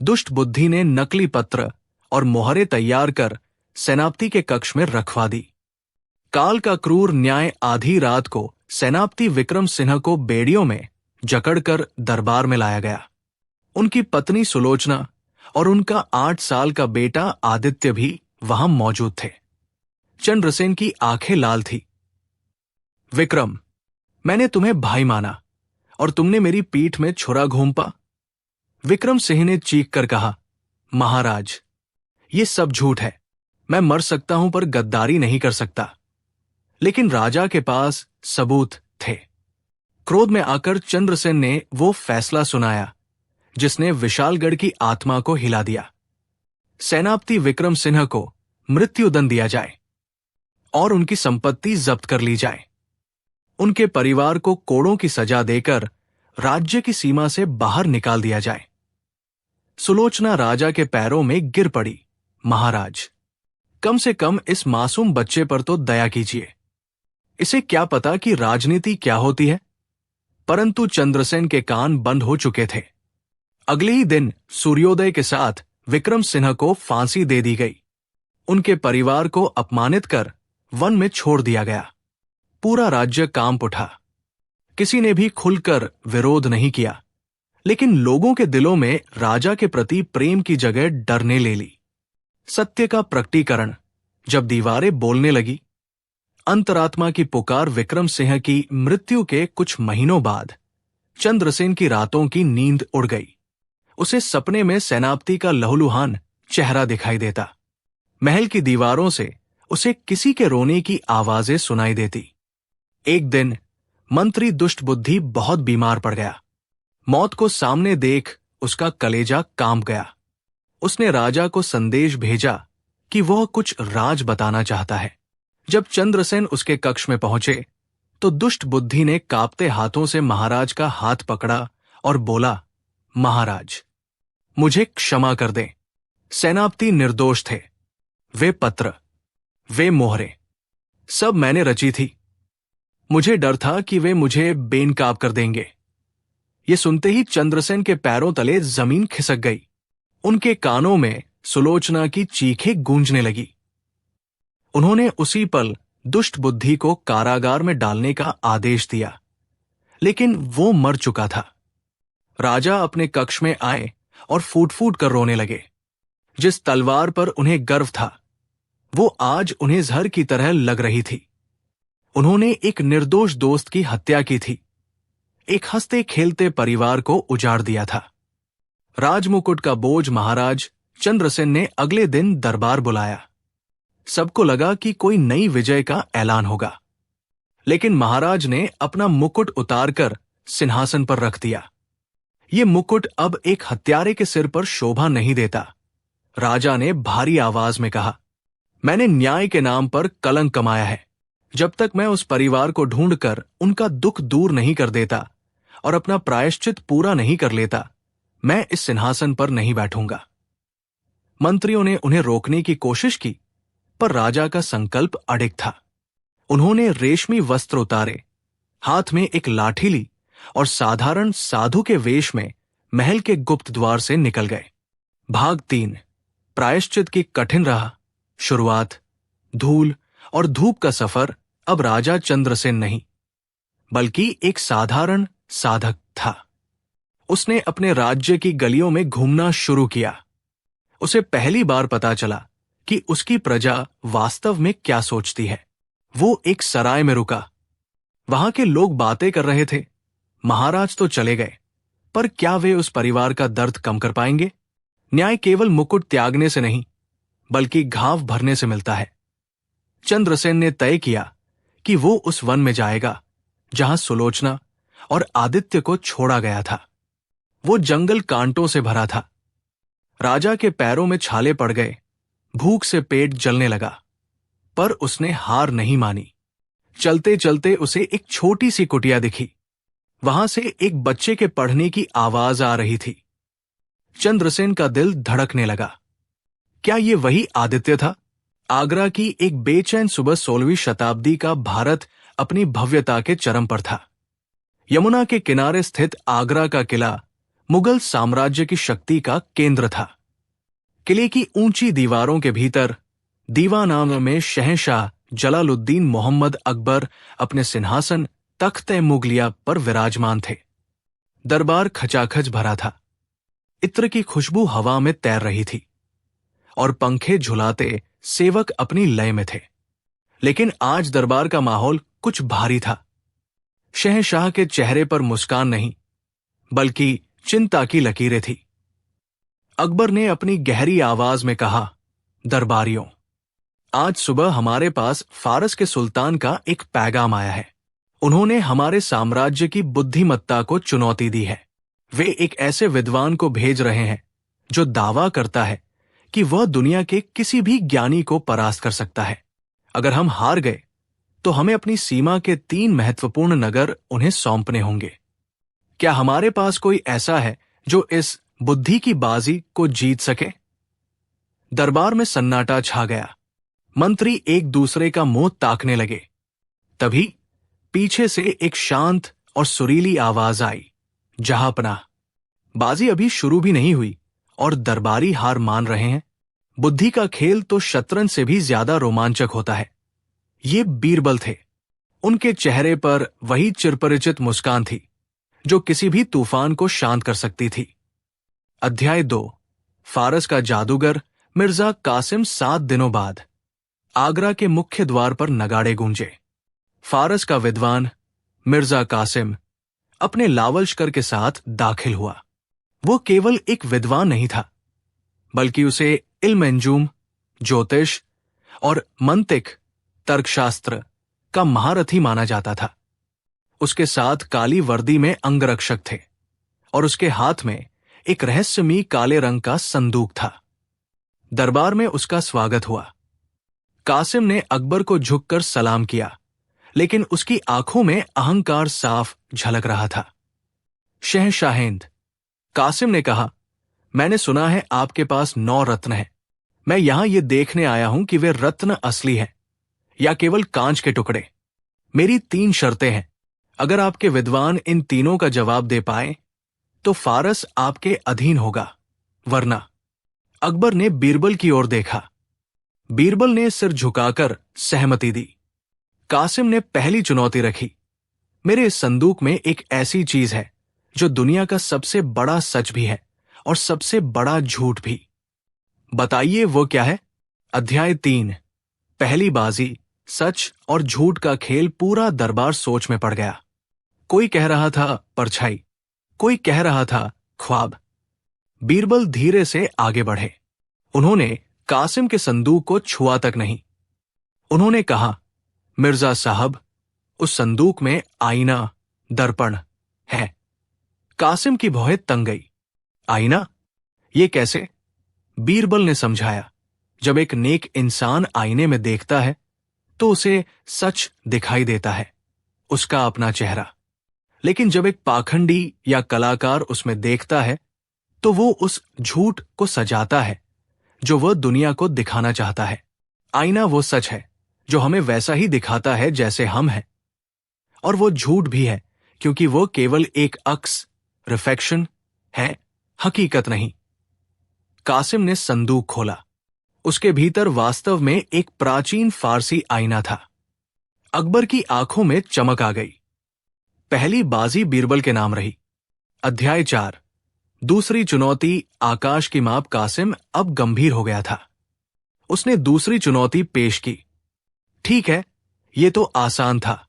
दुष्ट बुद्धि ने नकली पत्र और मोहरे तैयार कर सेनापति के कक्ष में रखवा दी। काल का क्रूर न्याय आधी रात को सेनापति विक्रम सिंह को बेड़ियों में जकड़कर दरबार में लाया गया। उनकी पत्नी सुलोचना और उनका 8 साल का बेटा आदित्य भी वहां मौजूद थे। चंद्रसेन की आंखें लाल थी। विक्रम, मैंने तुम्हें भाई माना और तुमने मेरी पीठ में छुरा घोंपा। विक्रम सिंह ने चीख कर कहा, महाराज, ये सब झूठ है। मैं मर सकता हूं पर गद्दारी नहीं कर सकता। लेकिन राजा के पास सबूत थे। क्रोध में आकर चंद्रसेन ने वो फैसला सुनाया जिसने विशालगढ़ की आत्मा को हिला दिया। सेनापति विक्रम सिंह को मृत्युदंड दिया जाए और उनकी संपत्ति जब्त कर ली जाए। उनके परिवार को कोड़ों की सजा देकर राज्य की सीमा से बाहर निकाल दिया जाए। सुलोचना राजा के पैरों में गिर पड़ी, महाराज, कम से कम इस मासूम बच्चे पर तो दया कीजिए। इसे क्या पता कि राजनीति क्या होती है? परंतु चंद्रसेन के कान बंद हो चुके थे। अगले ही दिन सूर्योदय के साथ विक्रम सिंह को फांसी दे दी गई। उनके परिवार को अपमानित कर वन में छोड़ दिया गया। पूरा राज्य कांप उठा। किसी ने भी खुलकर विरोध नहीं किया, लेकिन लोगों के दिलों में राजा के प्रति प्रेम की जगह डर ने ले ली। सत्य का प्रकटीकरण जब दीवारें बोलने लगी। अंतरात्मा की पुकार विक्रम सिंह की मृत्यु के कुछ महीनों बाद चंद्रसेन की रातों की नींद उड़ गई। उसे सपने में सेनापति का लहूलुहान चेहरा दिखाई देता। महल की दीवारों से उसे किसी के रोने की आवाजें सुनाई देती। एक दिन मंत्री दुष्टबुद्धि बहुत बीमार पड़ गया। मौत को सामने देख उसका कलेजा कांप गया। उसने राजा को संदेश भेजा कि वह कुछ राज बताना चाहता है। जब चंद्रसेन उसके कक्ष में पहुंचे तो दुष्ट बुद्धि ने कांपते हाथों से महाराज का हाथ पकड़ा और बोला, महाराज, मुझे क्षमा कर दें। सेनापति निर्दोष थे। वे पत्र, वे मोहरे, सब मैंने रची थी। मुझे डर था कि वे मुझे बेनकाब कर देंगे। ये सुनते ही चंद्रसेन के पैरों तले जमीन खिसक गई। उनके कानों में सुलोचना की चीखें गूंजने लगी। उन्होंने उसी पल दुष्ट बुद्धि को कारागार में डालने का आदेश दिया, लेकिन वो मर चुका था। राजा अपने कक्ष में आए और फूट फूट कर रोने लगे। जिस तलवार पर उन्हें गर्व था, वो आज उन्हें जहर की तरह लग रही थी। उन्होंने एक निर्दोष दोस्त की हत्या की थी। एक हंसते खेलते परिवार को उजाड़ दिया था। राजमुकुट का बोझ महाराज चंद्रसेन ने अगले दिन दरबार बुलाया। सबको लगा कि कोई नई विजय का ऐलान होगा। लेकिन महाराज ने अपना मुकुट उतारकर सिंहासन पर रख दिया। ये मुकुट अब एक हत्यारे के सिर पर शोभा नहीं देता। राजा ने भारी आवाज में कहा, मैंने न्याय के नाम पर कलंक कमाया है। जब तक मैं उस परिवार को ढूंढकर उनका दुख दूर नहीं कर देता और अपना प्रायश्चित पूरा नहीं कर लेता, मैं इस सिंहासन पर नहीं बैठूंगा। मंत्रियों ने उन्हें रोकने की कोशिश की, पर राजा का संकल्प अडिग था। उन्होंने रेशमी वस्त्र उतारे, हाथ में एक लाठी ली और साधारण साधु के वेश में महल के गुप्त द्वार से निकल गए। भाग 3, प्रायश्चित की कठिन राह, शुरुआत। धूल और धूप का सफर अब राजा चंद्रसेन नहीं, बल्कि एक साधारण साधक था। उसने अपने राज्य की गलियों में घूमना शुरू किया। उसे पहली बार पता चला कि उसकी प्रजा वास्तव में क्या सोचती है। वो एक सराय में रुका। वहां के लोग बातें कर रहे थे। महाराज तो चले गए, पर क्या वे उस परिवार का दर्द कम कर पाएंगे? न्याय केवल मुकुट त्यागने से नहीं, बल्कि घाव भरने से मिलता है। चंद्रसेन ने तय किया कि वो उस वन में जाएगा जहां सुलोचना और आदित्य को छोड़ा गया था। वो जंगल कांटों से भरा था। राजा के पैरों में छाले पड़ गए, भूख से पेट जलने लगा, पर उसने हार नहीं मानी। चलते चलते उसे एक छोटी सी कुटिया दिखी। वहां से एक बच्चे के पढ़ने की आवाज आ रही थी। चंद्रसेन का दिल धड़कने लगा। क्या ये वही आदित्य था? आगरा की एक बेचैन सुबह 16वीं शताब्दी का भारत अपनी भव्यता के चरम पर था। यमुना के किनारे स्थित आगरा का किला मुगल साम्राज्य की शक्ति का केंद्र था। किले की ऊंची दीवारों के भीतर दीवानाम में शहंशाह जलालुद्दीन मोहम्मद अकबर अपने सिंहासन तख्त-ए मुगलिया पर विराजमान थे। दरबार खचाखच भरा था। इत्र की खुशबू हवा में तैर रही थी और पंखे झुलाते सेवक अपनी लय में थे। लेकिन आज दरबार का माहौल कुछ भारी था। शहंशाह के चेहरे पर मुस्कान नहीं, बल्कि चिंता की लकीरें थी। अकबर ने अपनी गहरी आवाज में कहा, दरबारियों, आज सुबह हमारे पास फारस के सुल्तान का एक पैगाम आया है। उन्होंने हमारे साम्राज्य की बुद्धिमत्ता को चुनौती दी है। वे एक ऐसे विद्वान को भेज रहे हैं जो दावा करता है कि वह दुनिया के किसी भी ज्ञानी को परास्त कर सकता है। अगर हम हार गए तो हमें अपनी सीमा के 3 महत्वपूर्ण नगर उन्हें सौंपने होंगे। क्या हमारे पास कोई ऐसा है जो इस बुद्धि की बाजी को जीत सके? दरबार में सन्नाटा छा गया। मंत्री एक दूसरे का मुंह ताकने लगे। तभी पीछे से एक शांत और सुरीली आवाज आई, जहांपनाह। बाजी अभी शुरू भी नहीं हुई और दरबारी हार मान रहे हैं। बुद्धि का खेल तो शतरंज से भी ज्यादा रोमांचक होता है। ये बीरबल थे। उनके चेहरे पर वही चिरपरिचित मुस्कान थी जो किसी भी तूफान को शांत कर सकती थी। अध्याय 2, फारस का जादूगर मिर्जा कासिम। 7 दिनों बाद आगरा के मुख्य द्वार पर नगाड़े गूंजे। फारस का विद्वान मिर्जा कासिम अपने लावलश्कर के साथ दाखिल हुआ। वो केवल एक विद्वान नहीं था, बल्कि उसे इल्म-ए-नजूम, ज्योतिष और मंतिक, तर्कशास्त्र का महारथी माना जाता था। उसके साथ काली वर्दी में अंगरक्षक थे और उसके हाथ में एक रहस्यमयी काले रंग का संदूक था। दरबार में उसका स्वागत हुआ। कासिम ने अकबर को झुककर सलाम किया, लेकिन उसकी आंखों में अहंकार साफ झलक रहा था। शहंशाहेंद, कासिम ने कहा, मैंने सुना है आपके पास 9 रत्न हैं। मैं यहां ये देखने आया हूं कि वे रत्न असली हैं या केवल कांच के टुकड़े। मेरी 3 शर्तें हैं। अगर आपके विद्वान इन तीनों का जवाब दे पाए तो फारस आपके अधीन होगा, वरना। अकबर ने बीरबल की ओर देखा। बीरबल ने सिर झुकाकर सहमति दी। कासिम ने पहली चुनौती रखी, मेरे इस संदूक में एक ऐसी चीज है जो दुनिया का सबसे बड़ा सच भी है और सबसे बड़ा झूठ भी। बताइए वो क्या है? अध्याय 3, पहली बाजी। सच और झूठ का खेल। पूरा दरबार सोच में पड़ गया। कोई कह रहा था परछाई, कोई कह रहा था ख्वाब। बीरबल धीरे से आगे बढ़े। उन्होंने कासिम के संदूक को छुआ तक नहीं। उन्होंने कहा, मिर्जा साहब, उस संदूक में आईना, दर्पण है। कासिम की भौहें तंग गई। आईना? ये कैसे? बीरबल ने समझाया, जब एक नेक इंसान आईने में देखता है तो उसे सच दिखाई देता है, उसका अपना चेहरा। लेकिन जब एक पाखंडी या कलाकार उसमें देखता है तो वो उस झूठ को सजाता है जो वह दुनिया को दिखाना चाहता है। आईना वो सच है जो हमें वैसा ही दिखाता है जैसे हम हैं, और वो झूठ भी है क्योंकि वो केवल एक अक्स, रिफ्लेक्शन है, हकीकत नहीं। कासिम ने संदूक खोला। उसके भीतर वास्तव में एक प्राचीन फारसी आईना था। अकबर की आंखों में चमक आ गई। पहली बाजी बीरबल के नाम रही। अध्याय 4। दूसरी चुनौती आकाश की माप। कासिम अब गंभीर हो गया था। उसने दूसरी चुनौती पेश की। ठीक है, ये तो आसान था।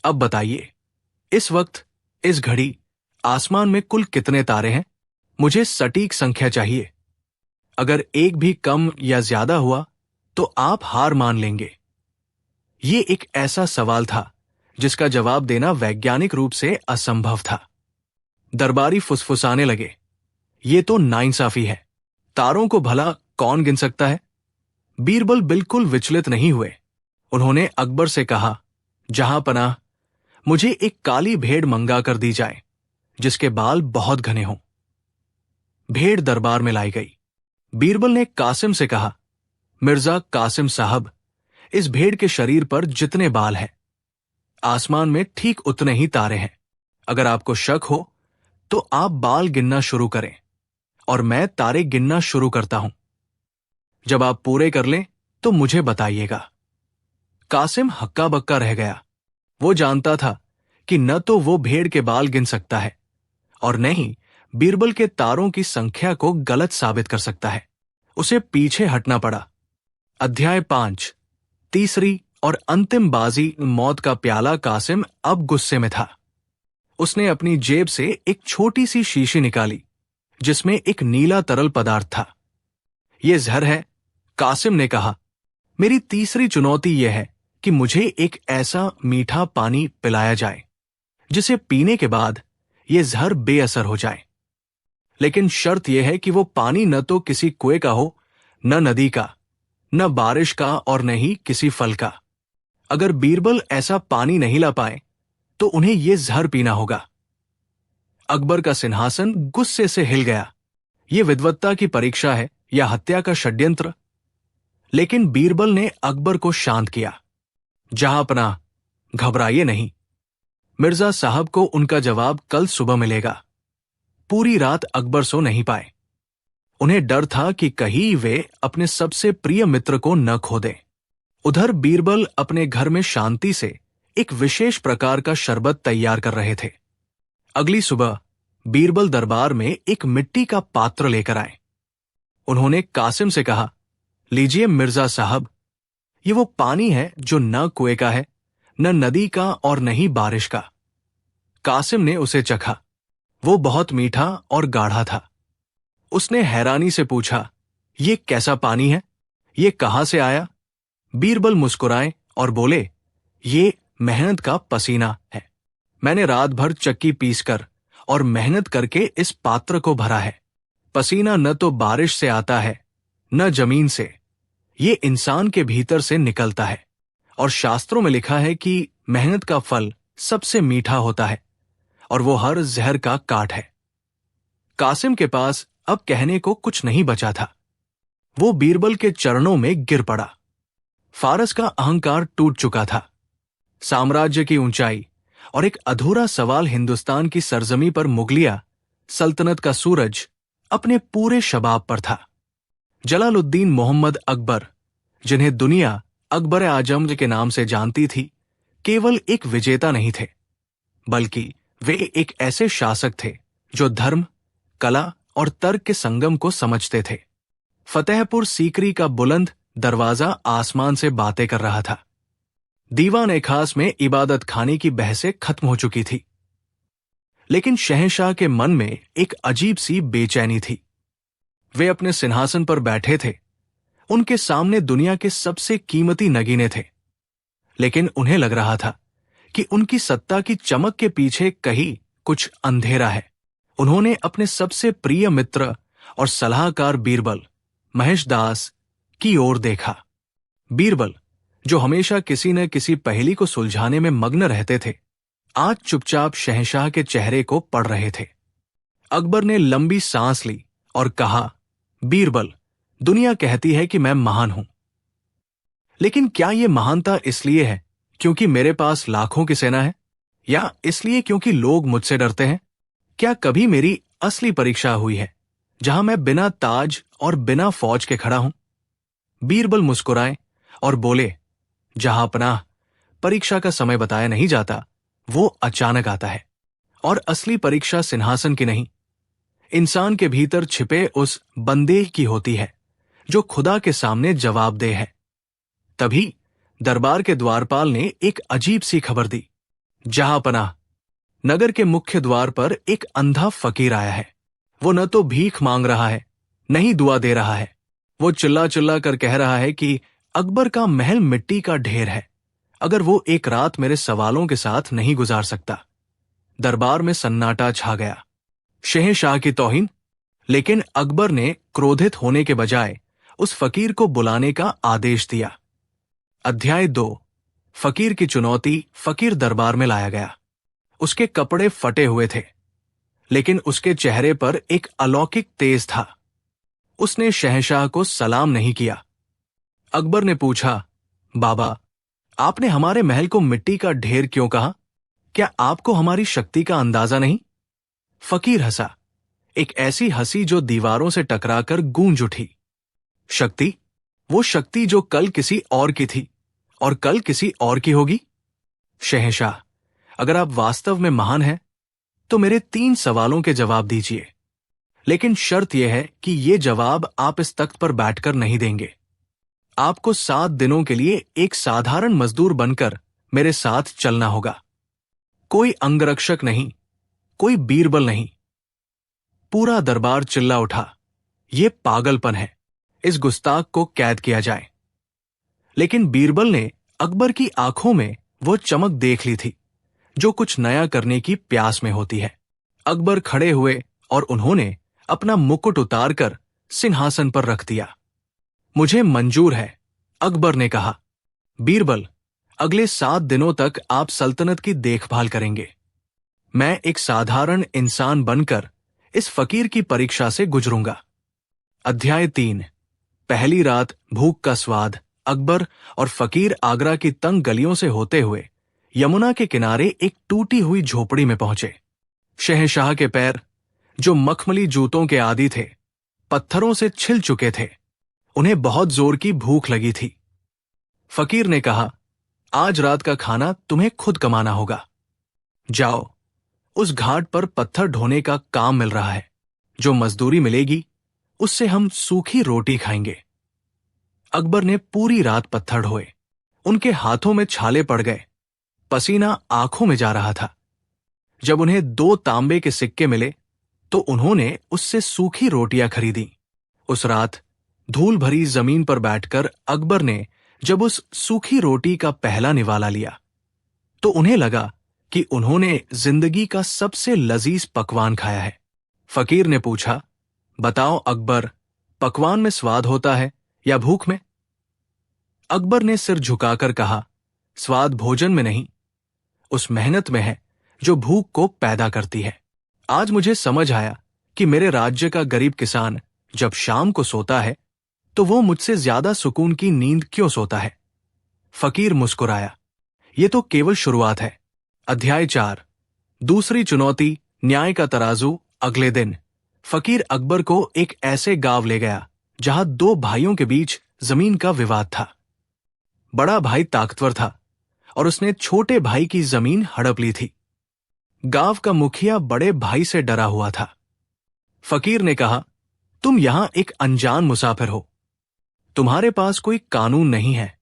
अब बताइए, इस वक्त, इस घड़ी आसमान में कुल कितने तारे हैं? मुझे सटीक संख्या चाहिए। अगर एक भी कम या ज्यादा हुआ तो आप हार मान लेंगे। ये एक ऐसा सवाल था जिसका जवाब देना वैज्ञानिक रूप से असंभव था। दरबारी फुसफुसाने लगे, ये तो नाइंसाफी है। तारों को भला कौन गिन सकता है? बीरबल बिल्कुल विचलित नहीं हुए। उन्होंने अकबर से कहा, जहां पनाह, मुझे एक काली भेड़ मंगा कर दी जाए जिसके बाल बहुत घने हों। भेड़ दरबार में लाई गई। बीरबल ने कासिम से कहा, मिर्जा कासिम साहब, इस भेड़ के शरीर पर जितने बाल हैं, आसमान में ठीक उतने ही तारे हैं। अगर आपको शक हो तो आप बाल गिनना शुरू करें और मैं तारे गिनना शुरू करता हूं। जब आप पूरे कर लें तो मुझे बताइएगा। कासिम हक्का बक्का रह गया। वो जानता था कि न तो वो भेड़ के बाल गिन सकता है और न ही बीरबल के तारों की संख्या को गलत साबित कर सकता है। उसे पीछे हटना पड़ा। अध्याय 5। तीसरी और अंतिम बाजी, मौत का प्याला। कासिम अब गुस्से में था। उसने अपनी जेब से एक छोटी सी शीशी निकाली जिसमें एक नीला तरल पदार्थ था। यह जहर है, कासिम ने कहा। मेरी तीसरी चुनौती यह है कि मुझे एक ऐसा मीठा पानी पिलाया जाए जिसे पीने के बाद यह जहर बेअसर हो जाए। लेकिन शर्त यह है कि वो पानी न तो किसी कुएं का हो, न नदी का, न बारिश का और न ही किसी फल का। अगर बीरबल ऐसा पानी नहीं ला पाए तो उन्हें यह जहर पीना होगा। अकबर का सिंहासन गुस्से से हिल गया। यह विद्वत्ता की परीक्षा है या हत्या का षड्यंत्र? लेकिन बीरबल ने अकबर को शांत किया। जहां पनाह, घबराइए नहीं। मिर्जा साहब को उनका जवाब कल सुबह मिलेगा। पूरी रात अकबर सो नहीं पाए। उन्हें डर था कि कहीं वे अपने सबसे प्रिय मित्र को न खो दें। उधर बीरबल अपने घर में शांति से एक विशेष प्रकार का शरबत तैयार कर रहे थे। अगली सुबह बीरबल दरबार में एक मिट्टी का पात्र लेकर आए। उन्होंने कासिम से कहा, लीजिए मिर्जा साहब, ये वो पानी है जो न कुएं का है, न नदी का और न ही बारिश का। कासिम ने उसे चखा। वो बहुत मीठा और गाढ़ा था। उसने हैरानी से पूछा, ये कैसा पानी है? ये कहां से आया? बीरबल मुस्कुराए और बोले, ये मेहनत का पसीना है। मैंने रात भर चक्की पीसकर और मेहनत करके इस पात्र को भरा है। पसीना न तो बारिश से आता है न जमीन से, ये इंसान के भीतर से निकलता है। और शास्त्रों में लिखा है कि मेहनत का फल सबसे मीठा होता है और वो हर जहर का काट है। कासिम के पास अब कहने को कुछ नहीं बचा था। वो बीरबल के चरणों में गिर पड़ा। फारस का अहंकार टूट चुका था। साम्राज्य की ऊंचाई और एक अधूरा सवाल, हिंदुस्तान की सरजमी पर मुगलिया सल्तनत का सूरज अपने पूरे शबाब पर था। जलालुद्दीन मोहम्मद अकबर, जिन्हें दुनिया अकबर आजम के नाम से जानती थी, केवल एक विजेता नहीं थे, बल्कि वे एक ऐसे शासक थे जो धर्म, कला और तर्क के संगम को समझते थे। फतेहपुर सीकरी का बुलंद दरवाजा आसमान से बातें कर रहा था। दीवान खास में इबादत खाने की बहसें खत्म हो चुकी थी। लेकिन शहंशाह के मन में एक अजीब सी बेचैनी थी। वे अपने सिंहासन पर बैठे थे। उनके सामने दुनिया के सबसे कीमती नगीने थे। लेकिन उन्हें लग रहा था कि उनकी सत्ता की चमक के पीछे कहीं कुछ अंधेरा है। उन्होंने अपने सबसे प्रिय मित्र और सलाहकार बीरबल, महेश दास की ओर देखा। बीरबल, जो हमेशा किसी न किसी पहेली को सुलझाने में मग्न रहते थे, आज चुपचाप शहंशाह के चेहरे को पढ़ रहे थे। अकबर ने लंबी सांस ली और कहा, बीरबल, दुनिया कहती है कि मैं महान हूं, लेकिन क्या यह महानता इसलिए है क्योंकि मेरे पास लाखों की सेना है, या इसलिए क्योंकि लोग मुझसे डरते हैं? क्या कभी मेरी असली परीक्षा हुई है जहां मैं बिना ताज और बिना फौज के खड़ा हूं? बीरबल मुस्कुराए और बोले, जहां पनाह, परीक्षा का समय बताया नहीं जाता, वो अचानक आता है। और असली परीक्षा सिंहासन की नहीं, इंसान के भीतर छिपे उस बंदेह की होती है जो खुदा के सामने जवाबदेह है। तभी दरबार के द्वारपाल ने एक अजीब सी खबर दी। जहां पनाह, नगर के मुख्य द्वार पर एक अंधा फकीर आया है। वो न तो भीख मांग रहा है, न ही दुआ दे रहा है। वो चिल्ला चिल्ला कर कह रहा है कि अकबर का महल मिट्टी का ढेर है अगर वो एक रात मेरे सवालों के साथ नहीं गुजार सकता। दरबार में सन्नाटा छा गया। शहंशाह की तौहीन। लेकिन अकबर ने क्रोधित होने के बजाय उस फकीर को बुलाने का आदेश दिया। अध्याय 2। फकीर की चुनौती। फकीर दरबार में लाया गया। उसके कपड़े फटे हुए थे, लेकिन उसके चेहरे पर एक अलौकिक तेज था। उसने शहंशाह को सलाम नहीं किया। अकबर ने पूछा, बाबा, आपने हमारे महल को मिट्टी का ढेर क्यों कहा? क्या आपको हमारी शक्ति का अंदाजा नहीं? फकीर हंसा, एक ऐसी हंसी जो दीवारों से टकराकर गूंज उठी। शक्ति? वो शक्ति जो कल किसी और की थी और कल किसी और की होगी? शहंशाह, अगर आप वास्तव में महान हैं, तो मेरे 3 सवालों के जवाब दीजिए। लेकिन शर्त यह है कि ये जवाब आप इस तख्त पर बैठकर नहीं देंगे। आपको 7 दिनों के लिए एक साधारण मजदूर बनकर मेरे साथ चलना होगा। कोई अंगरक्षक नहीं, कोई बीरबल नहीं। पूरा दरबार चिल्ला उठा, यह पागलपन है, इस गुस्ताख को कैद किया जाए। लेकिन बीरबल ने अकबर की आंखों में वो चमक देख ली थी जो कुछ नया करने की प्यास में होती है। अकबर खड़े हुए और उन्होंने अपना मुकुट उतारकर सिंहासन पर रख दिया। मुझे मंजूर है, अकबर ने कहा। बीरबल, अगले 7 दिनों तक आप सल्तनत की देखभाल करेंगे। मैं एक साधारण इंसान बनकर इस फकीर की परीक्षा से गुजरूंगा। अध्याय 3। पहली रात। भूख का स्वाद। अकबर और फकीर आगरा की तंग गलियों से होते हुए यमुना के किनारे एक टूटी हुई झोपड़ी में पहुंचे। शहंशाह के पैर, जो मखमली जूतों के आदी थे, पत्थरों से छिल चुके थे। उन्हें बहुत जोर की भूख लगी थी। फकीर ने कहा, आज रात का खाना तुम्हें खुद कमाना होगा। जाओ, उस घाट पर पत्थर ढोने का काम मिल रहा है। जो मजदूरी मिलेगी उससे हम सूखी रोटी खाएंगे। अकबर ने पूरी रात पत्थर ढोए। उनके हाथों में छाले पड़ गए, पसीना आंखों में जा रहा था। जब उन्हें 2 तांबे के सिक्के मिले तो उन्होंने उससे सूखी रोटियां खरीदी। उस रात धूल भरी जमीन पर बैठकर अकबर ने जब उस सूखी रोटी का पहला निवाला लिया तो उन्हें लगा कि उन्होंने जिंदगी का सबसे लजीज पकवान खाया है। फकीर ने पूछा, बताओ अकबर, पकवान में स्वाद होता है या भूख में? अकबर ने सिर झुकाकर कहा, स्वाद भोजन में नहीं, उस मेहनत में है जो भूख को पैदा करती है। आज मुझे समझ आया कि मेरे राज्य का गरीब किसान जब शाम को सोता है तो वो मुझसे ज्यादा सुकून की नींद क्यों सोता है। फकीर मुस्कुराया, ये तो केवल शुरुआत है। अध्याय 4। दूसरी चुनौती। न्याय का तराजू। अगले दिन फकीर अकबर को एक ऐसे गांव ले गया जहां 2 भाइयों के बीच जमीन का विवाद था। बड़ा भाई ताकतवर था और उसने छोटे भाई की जमीन हड़प ली थी। गांव का मुखिया बड़े भाई से डरा हुआ था। फकीर ने कहा, तुम यहां एक अनजान मुसाफिर हो। तुम्हारे पास कोई कानून नहीं है,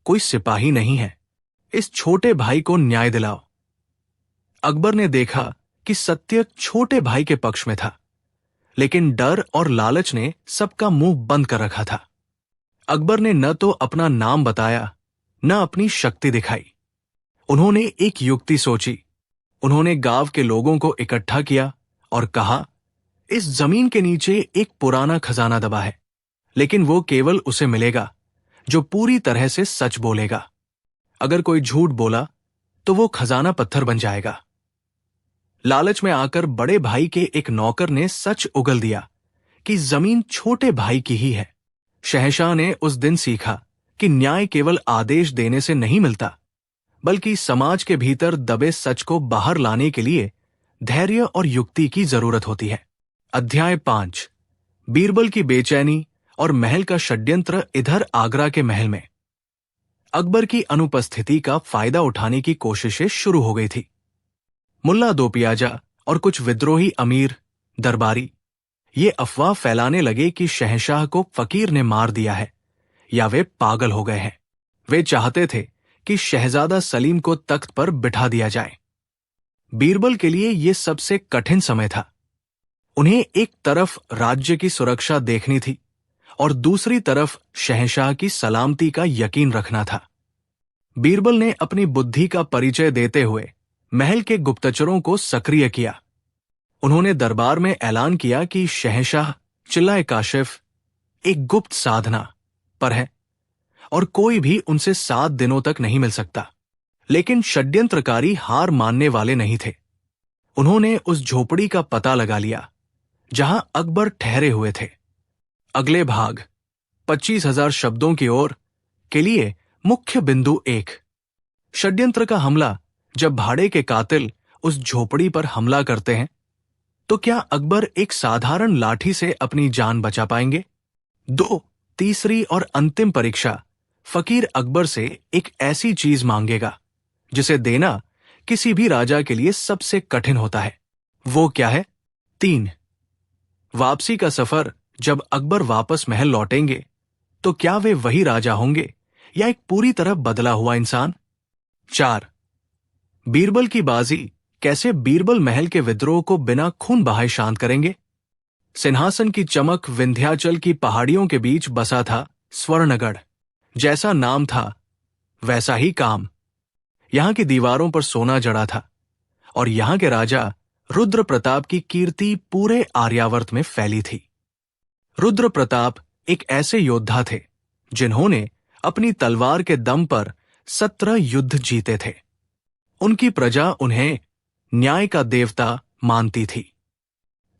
कोई सिपाही नहीं है। इस छोटे भाई को न्याय दिलाओ। अकबर ने देखा कि सत्य छोटे भाई के पक्ष में था, लेकिन डर और लालच ने सबका मुंह बंद कर रखा था। अकबर ने न तो अपना नाम बताया, न अपनी शक्ति दिखाई। उन्होंने एक युक्ति सोची। उन्होंने गांव के लोगों को इकट्ठा किया और कहा, इस जमीन के नीचे एक पुराना खजाना दबा है, लेकिन वो केवल उसे मिलेगा जो पूरी तरह से सच बोलेगा। अगर कोई झूठ बोला तो वो खजाना पत्थर बन जाएगा। लालच में आकर बड़े भाई के एक नौकर ने सच उगल दिया कि जमीन छोटे भाई की ही है। शहंशाह ने उस दिन सीखा कि न्याय केवल आदेश देने से नहीं मिलता, बल्कि समाज के भीतर दबे सच को बाहर लाने के लिए धैर्य और युक्ति की जरूरत होती है। अध्याय 5। बीरबल की बेचैनी और महल का षड्यंत्र। इधर आगरा के महल में अकबर की अनुपस्थिति का फायदा उठाने की कोशिशें शुरू हो गई थी। मुल्ला दो पियाजा और कुछ विद्रोही अमीर दरबारी ये अफवाह फैलाने लगे कि शहंशाह को फकीर ने मार दिया है या वे पागल हो गए हैं। वे चाहते थे कि शहजादा सलीम को तख्त पर बिठा दिया जाए। बीरबल के लिए यह सबसे कठिन समय था। उन्हें एक तरफ राज्य की सुरक्षा देखनी थी और दूसरी तरफ शहंशाह की सलामती का यकीन रखना था। बीरबल ने अपनी बुद्धि का परिचय देते हुए महल के गुप्तचरों को सक्रिय किया। उन्होंने दरबार में ऐलान किया कि शहंशाह चिल्लाए काशिफ एक गुप्त साधना पर है और कोई भी उनसे 7 दिनों तक नहीं मिल सकता। लेकिन षड्यंत्रकारी हार मानने वाले नहीं थे। उन्होंने उस झोपड़ी का पता लगा लिया जहां अकबर ठहरे हुए थे। अगले भाग 25,000 शब्दों की ओर के लिए मुख्य बिंदु 1। षड्यंत्र का हमला। जब भाड़े के कातिल उस झोपड़ी पर हमला करते हैं तो क्या अकबर एक साधारण लाठी से अपनी जान बचा पाएंगे? 2। तीसरी और अंतिम परीक्षा। फकीर अकबर से एक ऐसी चीज मांगेगा जिसे देना किसी भी राजा के लिए सबसे कठिन होता है। वो क्या है? 3। वापसी का सफर। जब अकबर वापस महल लौटेंगे तो क्या वे वही राजा होंगे या एक पूरी तरह बदला हुआ इंसान? 4। बीरबल की बाजी। कैसे बीरबल महल के विद्रोह को बिना खून बहाए शांत करेंगे? सिंहासन की चमक। विंध्याचल की पहाड़ियों के बीच बसा था स्वर्णगढ़। जैसा नाम था वैसा ही काम। यहां की दीवारों पर सोना जड़ा था और यहां के राजा रुद्र प्रताप की कीर्ति पूरे आर्यावर्त में फैली थी। रुद्र प्रताप एक ऐसे योद्धा थे जिन्होंने अपनी तलवार के दम पर 17 युद्ध जीते थे। उनकी प्रजा उन्हें न्याय का देवता मानती थी।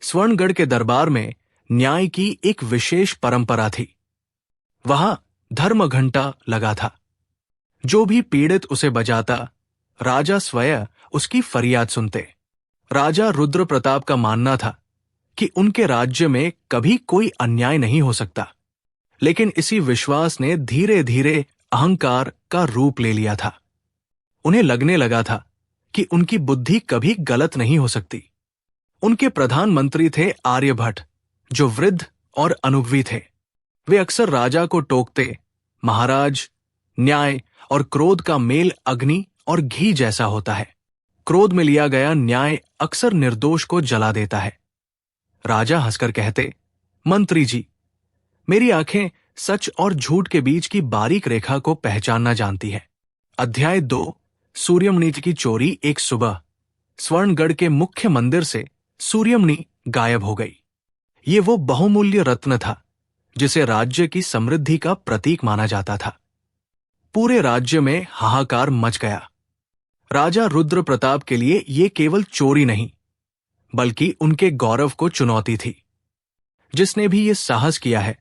स्वर्णगढ़ के दरबार में न्याय की एक विशेष परंपरा थी। वहां धर्म घंटा लगा था। जो भी पीड़ित उसे बजाता, राजा स्वयं उसकी फरियाद सुनते। राजा रुद्र प्रताप का मानना था कि उनके राज्य में कभी कोई अन्याय नहीं हो सकता, लेकिन इसी विश्वास ने धीरे धीरे अहंकार का रूप ले लिया था। उन्हें लगने लगा था कि उनकी बुद्धि कभी गलत नहीं हो सकती। उनके प्रधानमंत्री थे आर्यभट्ट, जो वृद्ध और अनुभवी थे। वे अक्सर राजा को टोकते, महाराज, न्याय और क्रोध का मेल अग्नि और घी जैसा होता है। क्रोध में लिया गया न्याय अक्सर निर्दोष को जला देता है। राजा हंसकर कहते, मंत्री जी, मेरी आंखें सच और झूठ के बीच की बारीक रेखा को पहचानना जानती है। अध्याय 2। सूर्यमणि की चोरी। एक सुबह स्वर्णगढ़ के मुख्य मंदिर से सूर्यमणि गायब हो गई। ये वो बहुमूल्य रत्न था जिसे राज्य की समृद्धि का प्रतीक माना जाता था। पूरे राज्य में हाहाकार मच गया। राजा रुद्र प्रताप के लिए ये केवल चोरी नहीं, बल्कि उनके गौरव को चुनौती थी। जिसने भी ये साहस किया है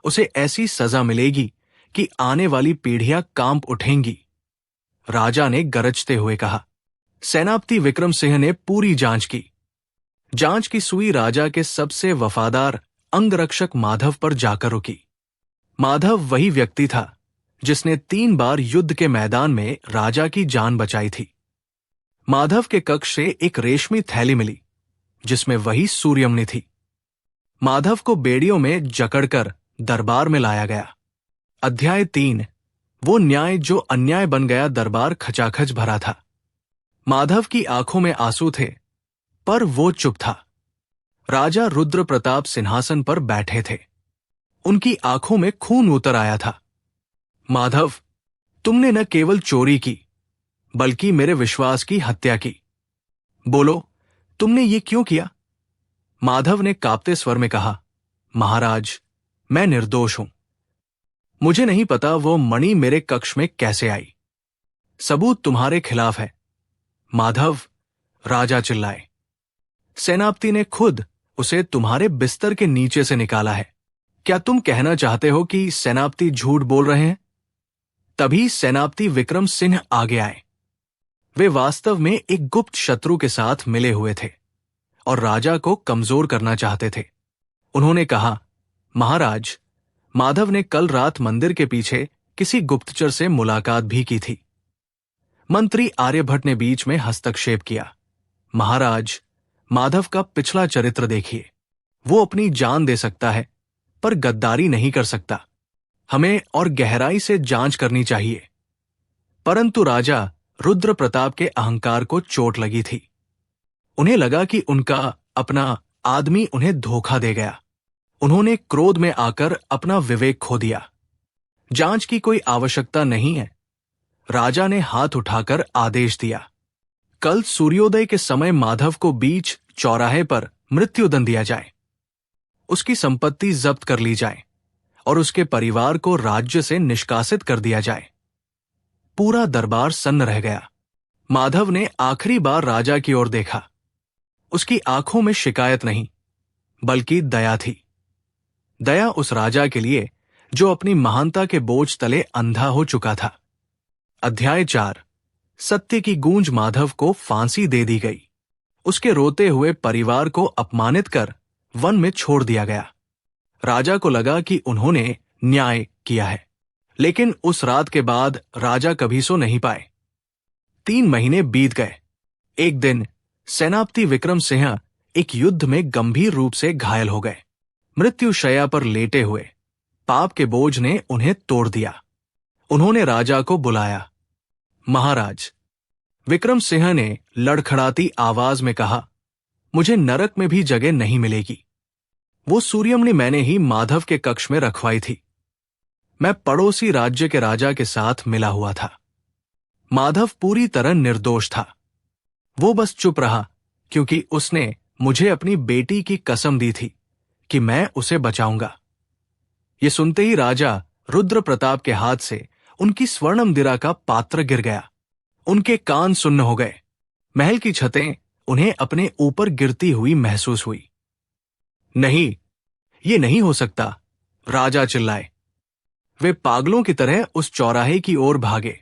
उसे ऐसी सजा मिलेगी कि आने वाली पीढ़ियां कांप उठेंगी। राजा ने गरजते हुए कहा। सेनापति विक्रम सिंह ने पूरी जांच की। जांच की सुई राजा के सबसे वफादार अंगरक्षक माधव पर जाकर रुकी। माधव वही व्यक्ति था जिसने 3 बार युद्ध के मैदान में राजा की जान बचाई थी। माधव के कक्ष से एक रेशमी थैली मिली जिसमें वही सूर्यमणि थी। माधव को बेड़ियों में जकड़कर दरबार में लाया गया। अध्याय 3। वो न्याय जो अन्याय बन गया। दरबार खचाखच भरा था। माधव की आंखों में आंसू थे, पर वो चुप था। राजा रुद्र प्रताप सिंहासन पर बैठे थे। उनकी आंखों में खून उतर आया था। माधव, तुमने न केवल चोरी की, बल्कि मेरे विश्वास की हत्या की। बोलो, तुमने ये क्यों किया? माधव ने कांपते स्वर में कहा, महाराज, मैं निर्दोष हूं। मुझे नहीं पता वो मणि मेरे कक्ष में कैसे आई। सबूत तुम्हारे खिलाफ है। माधव, राजा चिल्लाए। सेनापति ने खुद उसे तुम्हारे बिस्तर के नीचे से निकाला है। क्या तुम कहना चाहते हो कि सेनापति झूठ बोल रहे हैं? तभी सेनापति विक्रम सिंह आगे आए। वे वास्तव में एक गुप्त शत्रु के साथ मिले हुए थे और राजा को कमजोर करना चाहते थे। उन्होंने कहा, महाराज, माधव ने कल रात मंदिर के पीछे किसी गुप्तचर से मुलाकात भी की थी। मंत्री आर्यभट्ट ने बीच में हस्तक्षेप किया। महाराज, माधव का पिछला चरित्र देखिए। वो अपनी जान दे सकता है, पर गद्दारी नहीं कर सकता। हमें और गहराई से जांच करनी चाहिए। परंतु राजा रुद्र प्रताप के अहंकार को चोट लगी थी। उन्हें लगा कि उनका अपना आदमी उन्हें धोखा दे गया। उन्होंने क्रोध में आकर अपना विवेक खो दिया। जांच की कोई आवश्यकता नहीं है। राजा ने हाथ उठाकर आदेश दिया, कल सूर्योदय के समय माधव को बीच चौराहे पर मृत्युदंड दिया जाए। उसकी संपत्ति जब्त कर ली जाए और उसके परिवार को राज्य से निष्कासित कर दिया जाए। पूरा दरबार सन्न रह गया। माधव ने आखिरी बार राजा की ओर देखा। उसकी आंखों में शिकायत नहीं, बल्कि दया थी। दया उस राजा के लिए जो अपनी महानता के बोझ तले अंधा हो चुका था। अध्याय 4। सत्य की गूंज। माधव को फांसी दे दी गई। उसके रोते हुए परिवार को अपमानित कर वन में छोड़ दिया गया। राजा को लगा कि उन्होंने न्याय किया है, लेकिन उस रात के बाद राजा कभी सो नहीं पाए। 3 महीने बीत गए। एक दिन सेनापति विक्रम सिंह एक युद्ध में गंभीर रूप से घायल हो गए। मृत्युशैया पर लेटे हुए पाप के बोझ ने उन्हें तोड़ दिया। उन्होंने राजा को बुलाया। महाराज, विक्रम सिंह ने लड़खड़ाती आवाज में कहा, मुझे नरक में भी जगह नहीं मिलेगी। वो सूर्यमणि मैंने ही माधव के कक्ष में रखवाई थी। मैं पड़ोसी राज्य के राजा के साथ मिला हुआ था। माधव पूरी तरह निर्दोष था। वो बस चुप रहा क्योंकि उसने मुझे अपनी बेटी की कसम दी थी कि मैं उसे बचाऊंगा। ये सुनते ही राजा रुद्र प्रताप के हाथ से उनकी स्वर्णमदिरा का पात्र गिर गया। उनके कान सुन्न हो गए। महल की छतें उन्हें अपने ऊपर गिरती हुई महसूस हुई। नहीं, ये नहीं हो सकता, राजा चिल्लाए। वे पागलों की तरह उस चौराहे की ओर भागे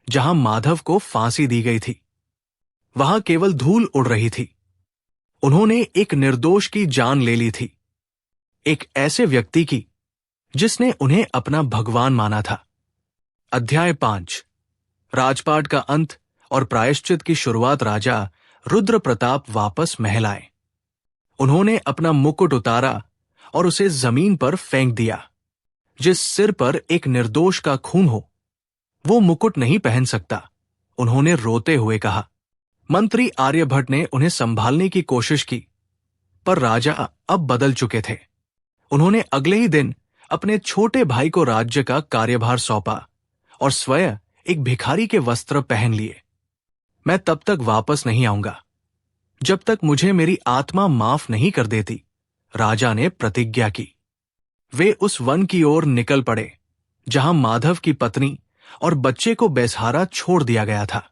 जहां माधव को फांसी दी गई थी। वहां केवल धूल उड़ रही थी। उन्होंने एक निर्दोष की जान ले ली थी, एक ऐसे व्यक्ति की जिसने उन्हें अपना भगवान माना था। अध्याय 5। राजपाट का अंत और प्रायश्चित की शुरुआत। राजा रुद्र प्रताप वापस महल आए। उन्होंने अपना मुकुट उतारा और उसे जमीन पर फेंक दिया। जिस सिर पर एक निर्दोष का खून हो, वो मुकुट नहीं पहन सकता, उन्होंने रोते हुए कहा। मंत्री आर्यभट्ट ने उन्हें संभालने की कोशिश की, पर राजा अब बदल चुके थे। उन्होंने अगले ही दिन अपने छोटे भाई को राज्य का कार्यभार सौंपा और स्वयं एक भिखारी के वस्त्र पहन लिए। मैं तब तक वापस नहीं आऊंगा जब तक मुझे मेरी आत्मा माफ नहीं कर देती, राजा ने प्रतिज्ञा की। वे उस वन की ओर निकल पड़े जहां माधव की पत्नी और बच्चे को बेसहारा छोड़ दिया गया था।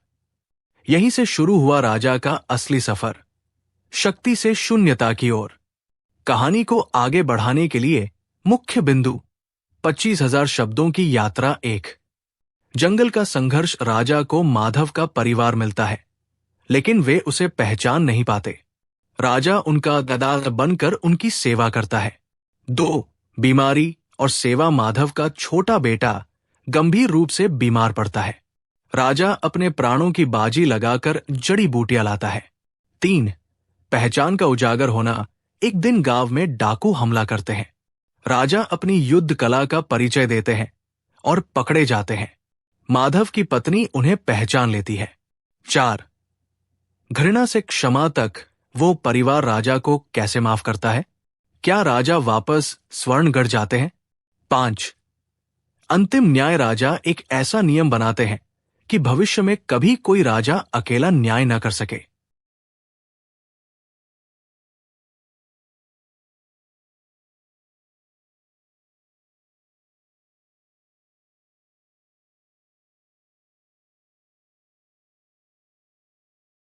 यहीं से शुरू हुआ राजा का असली सफर, शक्ति से शून्यता की ओर। कहानी को आगे बढ़ाने के लिए मुख्य बिंदु 25,000 शब्दों की यात्रा। 1। जंगल का संघर्ष। राजा को माधव का परिवार मिलता है, लेकिन वे उसे पहचान नहीं पाते। राजा उनका गद्दार बनकर उनकी सेवा करता है। 2। बीमारी और सेवा। माधव का छोटा बेटा गंभीर रूप से बीमार पड़ता है। राजा अपने प्राणों की बाजी लगाकर जड़ी बूटियां लाता है। 3। पहचान का उजागर होना। एक दिन गांव में डाकू हमला करते हैं। राजा अपनी युद्ध कला का परिचय देते हैं और पकड़े जाते हैं। माधव की पत्नी उन्हें पहचान लेती है। 4। घृणा से क्षमा तक। वो परिवार राजा को कैसे माफ करता है? क्या राजा वापस स्वर्णगढ़ जाते हैं? 5। अंतिम न्याय। राजा एक ऐसा नियम बनाते हैं कि भविष्य में कभी कोई राजा अकेला न्याय न कर सके।